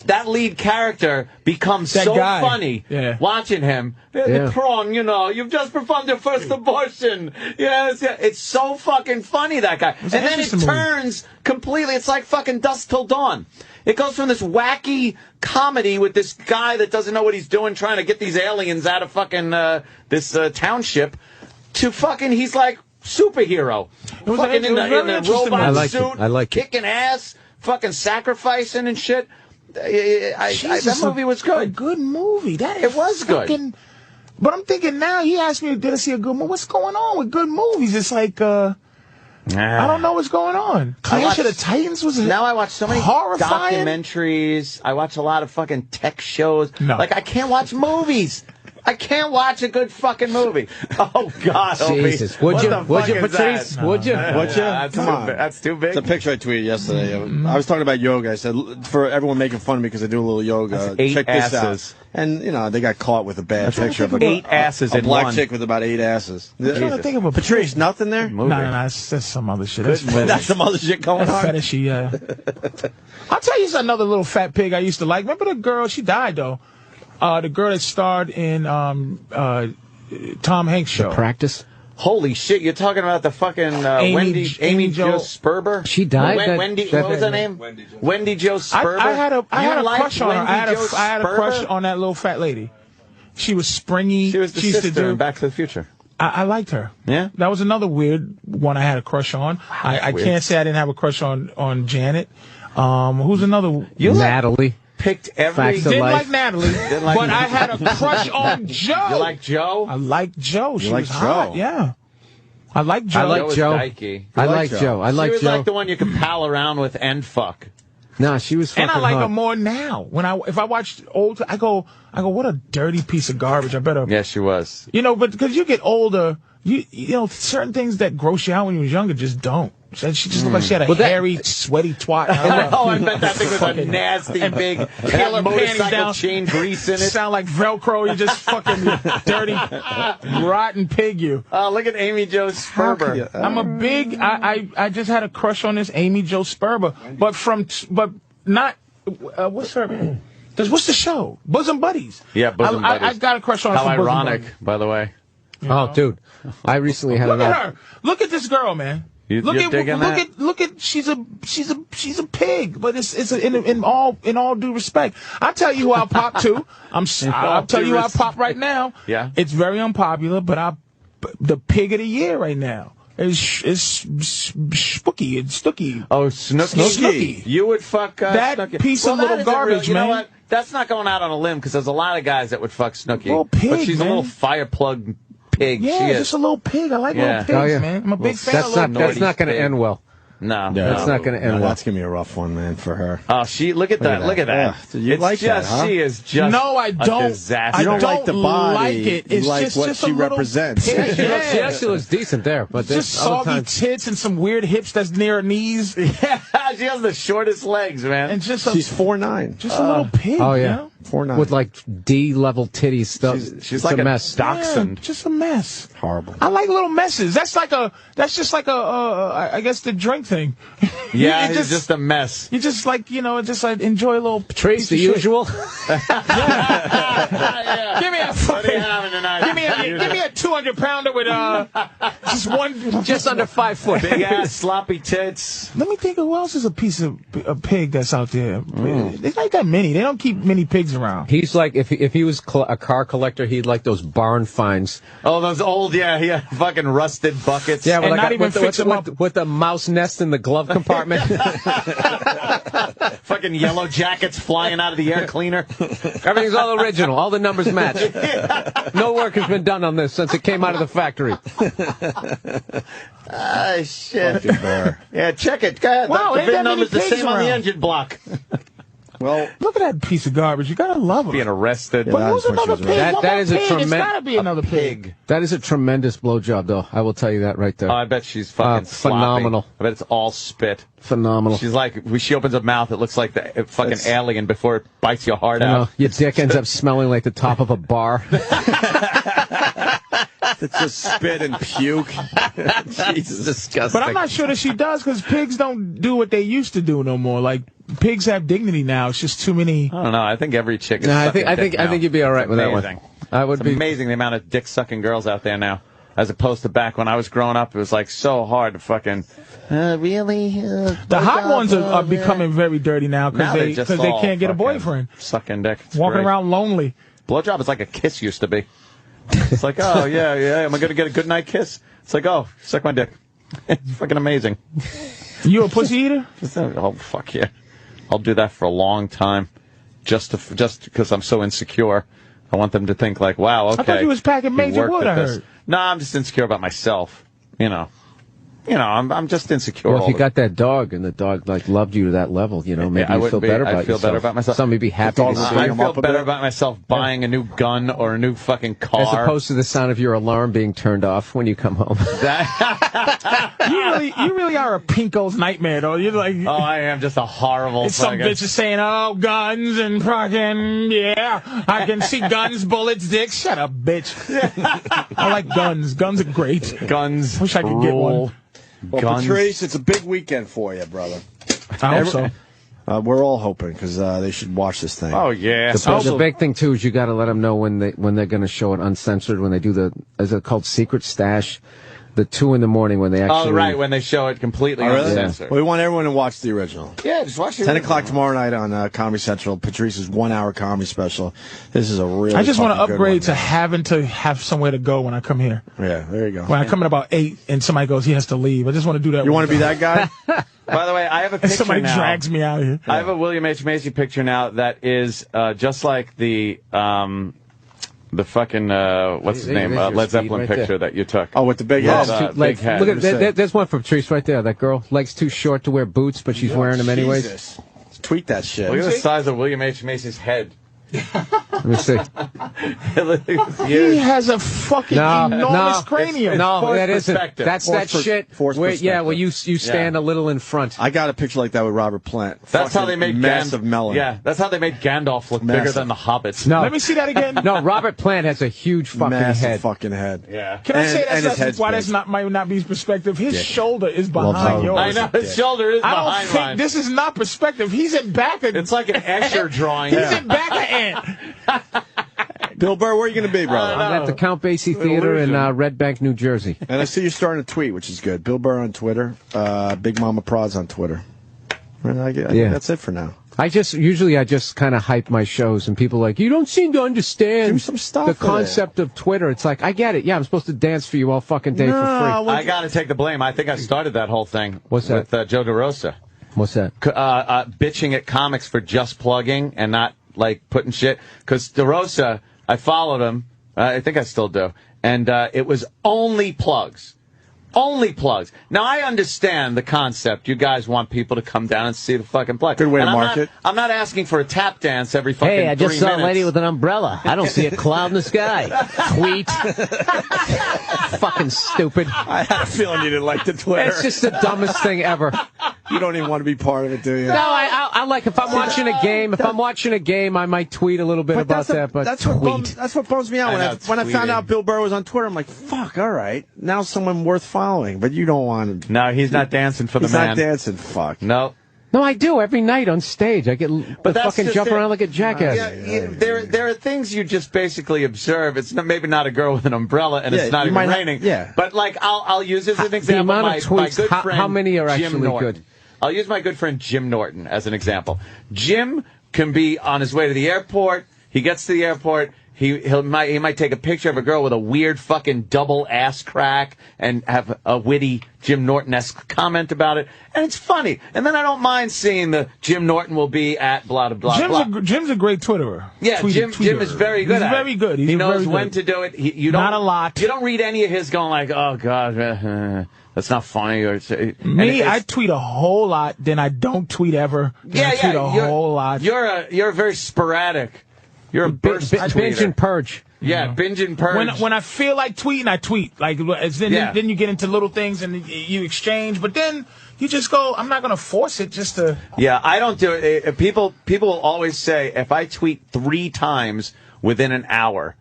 that lead character becomes so funny watching him. The prong, you've just performed your first abortion. It's so fucking funny, that guy. And then it turns completely, it's like fucking Dusk Till Dawn. It goes from this wacky comedy with this guy that doesn't know what he's doing, trying to get these aliens out of fucking this township, to fucking, he's like superhero. Fucking in the robot suit, kicking ass, fucking sacrificing and shit. That movie was good. A good movie. It was good. But I'm thinking now, he asked me, did I see a good movie? What's going on with good movies? It's like, I don't know what's going on. Clash of the Titans was now I watch so many horrifying documentaries. I watch a lot of fucking tech shows. No. Like, I can't watch movies. I can't watch a good fucking movie. Oh, God, Jesus. Opie. Would you, Patrice? Would you? Come on. That's too big. It's a picture I tweeted yesterday. I was talking about yoga. I said, for everyone making fun of me because I do a little yoga, check this out. And, they got caught with a bad picture of 8 asses in black one. chick with about 8 asses. I'm trying to think of a Patrice, nothing there? No, that's some other shit. That's some other shit going on. Fetishy, I'll tell you another little fat pig I used to like. Remember the girl? She died, though. The girl that starred in Tom Hanks' show. The Practice? Holy shit, you're talking about the fucking Amy Jo Sperber? She died? What was her name? Wendy Jo Sperber? I had a crush on her. I had a crush on that little fat lady. She was springy. She was the sister in Back to the Future. I liked her. Yeah? That was another weird one I had a crush on. I can't say I didn't have a crush on Janet. Who's another? Natalie. Picked every... Didn't like Natalie, but I had a crush on Joe. You like Joe? I like Joe. She was Joe? hot. Yeah. I like Joe. I like Joe. I like Joe. I like Joe. She was like the one you could pal around with and fuck. No, she was fucking And I like hot. her more now. If I watched old, I go, what a dirty piece of garbage. I better. Yeah, she was. But because you get older, you certain things that gross you out when you were younger just don't. She just looked like she had a hairy, sweaty twat. I bet that thing was a nasty, big, killer motorcycle chain grease in it. Sound like Velcro. You just fucking dirty, rotten pig, you. Look at Amy Jo Sperber. I'm a big, I just had a crush on this Amy Jo Sperber, but not, what's her name? What's the show? Bosom Buddies. Yeah, Bosom Buddies. I got a crush on her. How ironic, by the by the way. Oh, dude. I recently had Look at her. Look at this girl, man. Look at she's a pig, but it's in all due respect. I'll tell you who I'll pop to. I'll tell you who I'll pop right now. Yeah. It's very unpopular, but the pig of the year right now is Spooky. It's Snooki. Oh, Snooki. You would fuck that Snooki. piece of little garbage, you man. know what? That's not going out on a limb because there's a lot of guys that would fuck Snooki. Little pig, but she's man. a little fire plug pig. Yeah, she is. just a little pig. I like little pigs, man. I'm a big fan of little pigs. That's not going to end well. No, that's not going to end well. That's going to be a rough one, man, for her. Oh, look at that. Look at that. Yeah. You like that, huh? She is just no, I don't. a disaster. You don't like the body. Like it. It's you like just, what just she a little represents. pig. She actually looks decent there. But just soggy tits and some weird hips that's near her knees. Yeah, she has the shortest legs, man. And just she's 4'9". Just a little pig. Oh, yeah. You know? 4'9". With like D-level titties stuff. She's like a mess. Dachshund. Yeah, just a mess. Horrible. I like little messes. That's just like I guess the drink thing. Yeah, it's just a mess. You just like, just like enjoy a little Patrice, the usual. Yeah. Give me a give me a 200-pounder with just one, just under 5 foot. Big ass, sloppy tits. Let me think of who else is a piece of a pig that's out there. There's not that many. They don't keep many pigs around. He's like if he was a car collector, he'd like those barn finds. Oh, those old fucking rusted buckets. Yeah, and not even fix them up with the mouse nest in the glove compartment. Fucking yellow jackets flying out of the air cleaner. Everything's all original. All the numbers match. No work has been done on this since it came out of the factory. Ah, shit. Yeah, check it. Go ahead. Wow, the ain't VIN that many number's the pigs same on the around. engine block. Well, look at that piece of garbage. You gotta love her. Being arrested. But who's another pig? That is a It's gotta be another pig. That is a tremendous blowjob, though. I will tell you that right there. Oh, I bet she's fucking sloppy. Phenomenal. I bet it's all spit. Phenomenal. She's like, when she opens her mouth, it looks like the fucking alien before it bites your heart out. Your dick ends up smelling like the top of a bar. It's just spit and puke. Jesus, disgusting. But I'm not sure that she does because pigs don't do what they used to do no more. Like pigs have dignity now. It's just too many. I don't know. I think every chick is. No, I sucking think dick now. you'd be all right with that Amazing. one. I would It's be amazing the amount of dick sucking girls out there now, as opposed to back when I was growing up. It was like so hard to fucking. Really? The hot ones are becoming very dirty now Now because they can't get a boyfriend. Sucking dick. It's Walking great. around lonely. Blowjob is like a kiss used to be. It's like, oh, yeah. Am I going to get a good night kiss? It's like, oh, suck my dick. It's fucking amazing. You a pussy eater? Oh, fuck yeah. I'll do that for a long time just because I'm so insecure. I want them to think like, wow, okay. I thought you was packing major worked wood, at I this. heard. No, I'm just insecure about myself. I'm just insecure. Well, if you got that dog and the dog like loved you to that level, maybe I you would feel better about I'd feel yourself. better about myself. Somebody be happy to see I you. feel better about myself buying a new gun or a new fucking car. As opposed to the sound of your alarm being turned off when you come home. You really are a pinko's nightmare, though. You're like, oh, I am just a horrible. It's some bitches saying, "Oh, guns and fucking yeah, I can see guns, bullets, dicks." Shut up, bitch. I like guns. Guns are great. Guns. Wish I could get one. Well, Guns. Patrice, it's a big weekend for you, brother. I hope so. We're all hoping because they should watch this thing. Oh yeah. The big thing too is you got to let them know when they're going to show it uncensored. When they do is it called Secret Stash? The 2 in the morning when they actually. Oh right, when they show it completely really? uncensored. Well, we want everyone to watch the original. Yeah, just watch it. 10 o'clock tomorrow night on Comedy Central. Patrice's 1-hour comedy special. This is a really. I just want to fucking good upgrade one. to having to have somewhere to go when I come here. Yeah, there you go. When I come in about 8 and somebody goes, he has to leave. I just want to do that. You want to be that guy? By the way, I have a And picture somebody now. drags me out of here. I have a William H. Macy picture now that is just like the fucking what's his name Led Zeppelin right picture there. that you took. Oh, with the big Well, head. big head. Look at there's one from Patrice right there. That girl, legs too short to wear boots, but she's wearing them anyways. Jesus. Tweet that shit. Look at the size of William H. Macy's head. Let me see. He has a fucking enormous cranium. No, that isn't. perspective. That's that shit. Forced Yeah, well, perspective. you stand a little in front. I got a picture like that with Robert Plant. That's how Fucking they made massive melon. Yeah, that's how they made Gandalf look bigger Massive. than the hobbits. No, Let me see that again. no. Robert Plant has a huge fucking Massive head. fucking head. Yeah. Can I say and his that's head's why big. that's might not be his perspective? His Dick. shoulder is Loves behind how- yours. I know his shoulder is I don't behind think mine. this is not perspective. He's in back of. It's like an Escher drawing. He's in back of Ant. Bill Burr, where are you going to be, brother? I'm at the Count Basie Theater in Red Bank, New Jersey. And I see you're starting to tweet, which is good. Bill Burr on Twitter. Big Mama Prod's on Twitter. And I think that's it for now. I just kind of hype my shows, and people are like, you don't seem to understand Do some stuff the with it. concept of Twitter. It's like, I get it. Yeah, I'm supposed to dance for you all fucking day for free. I got to take the blame. I think I started that whole thing. What's that? With Joe DeRosa. What's that? Bitching at comics for just plugging and not, like, putting shit. Because DeRosa, I followed him. I think I still do. And it was only plugs. Only plugs. Now, I understand the concept. You guys want people to come down and see the fucking plug. Good way to And market. I'm not asking for a tap dance every fucking 3 Hey, I minutes. just saw a lady with an umbrella. I don't see a cloud in the sky. Tweet. Fucking stupid. I had a feeling you didn't like the Twitter. It's just the dumbest thing ever. You don't even want to be part of it, do you? No, I like if I'm watching a game. If I'm watching a game, I might tweet a little bit about that. But that's tweet. what bums me out. When I found out Bill Burr was on Twitter, I'm like, fuck, all right. Now someone worth following. But you don't want to. No, he's not dancing for the He's man. not dancing. Fuck. No. No, I do every night on stage. I get But that's fucking just jump it. around like a jackass. There are things you just basically observe. It's maybe not a girl with an umbrella, and Yeah, it's not you even might not- raining. yeah. But like, I'll use as an The example amount my of tweets, good how friend many are Jim actually Norton. good? I'll use my good friend Jim Norton as an example. Jim can be on his way to the airport. He gets to the airport. He might take a picture of a girl with a weird fucking double ass crack and have a witty Jim Norton-esque comment about it, and it's funny. And then I don't mind seeing the Jim Norton will be at blah blah blah. Jim's a great Twitterer. Yeah, Jim is very good. He's at very it. good. He knows very when good. to do it. You don't, Not a lot. You don't read any of his going like, oh god, that's not funny. Or Me, I tweet a whole lot, then I don't tweet ever. Then I tweet a whole lot. You're very sporadic. You're a burst binge tweeter. and purge. Yeah, binge and purge. When I feel like tweeting, I tweet. Like then you get into little things and you exchange, but then you just go. I'm not going to force it just to. Yeah, I don't do it. People will always say if I tweet 3 times within an hour,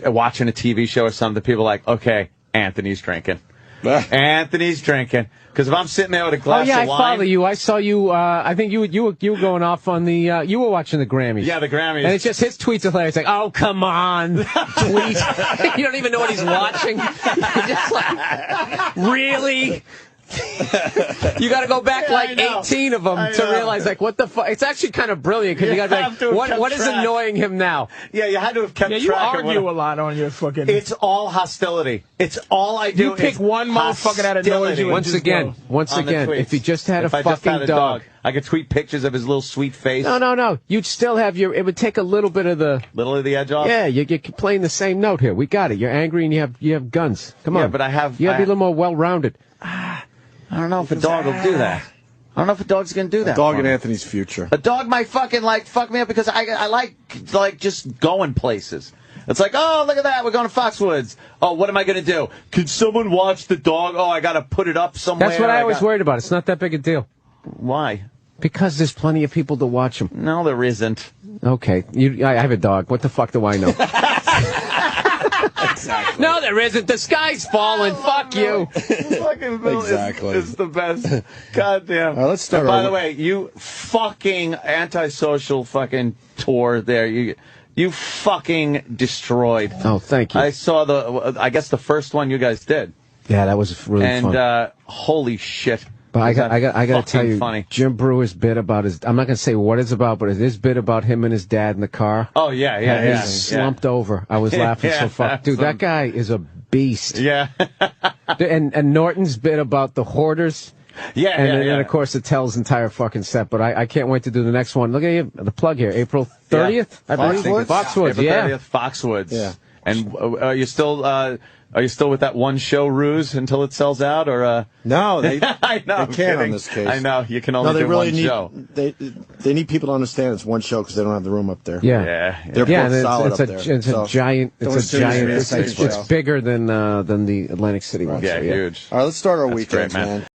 watching a TV show or something, people are like, okay, Anthony's drinking. Anthony's drinking. Because if I'm sitting there with a glass of wine... I follow you. I saw you, I think you were going off on the, you were watching the Grammys. Yeah, the Grammys. And it's just, his tweets are hilarious. Like, oh, come on, tweet. You don't even know what he's watching. You're just like, really? You got to go back like 18 of them to realize, like, what the fuck? It's actually kind of brilliant because you got to be like, what is annoying him now? Yeah, you had to have kept track. You argue a lot on your fucking... It's all hostility. It's all I do. You pick one motherfucker that annoys you. Once again, if he just had a fucking dog, I could tweet pictures of his little sweet face. No. You'd still have it would take a little bit of the... Little of the edge off? Yeah, you're playing the same note here. We got it. You're angry and you have guns. Come on. Yeah, but you got to be a little more well-rounded. I don't know if a dog will do that. I don't know if a dog's going to do that. A dog in Anthony's future. A dog might fucking, fuck me up because I like just going places. It's like, oh, look at that. We're going to Foxwoods. Oh, what am I going to do? Can someone watch the dog? Oh, I got to put it up somewhere. That's what I always worried about. It's not that big a deal. Why? Because there's plenty of people to watch them. No, there isn't. Okay. I have a dog. What the fuck do I know? Exactly. No, there isn't. The sky's falling. Fuck you. Fucking Bill is the best. Goddamn. All right, let's start. By the way, you fucking antisocial fucking tour there. You fucking destroyed. Oh, thank you. I saw I guess the first one you guys did. Yeah, that was really fun. And holy shit. But I got to tell you, funny. Jim Brewer's bit about I'm not going to say what it's about, but his bit about him and his dad in the car. Oh, yeah. Slumped over. I was laughing so fuck. Dude, that guy is a beast. Yeah. and Norton's bit about the hoarders. Yeah, and then, of course, it tells entire fucking set. But I can't wait to do the next one. Look at you, the plug here, April 30th, I believe. Foxwoods, April 30th, Foxwoods. Yeah. And are you still with that one show ruse until it sells out, or No, they I know, they can't on this case. I know you can only they do really one show. They need people to understand it's one show because they don't have the room up there. Yeah. They're both solid up there. It's a giant. It's bigger than the Atlantic City one. Yeah, huge. All right, let's start our That's weekends, great, man.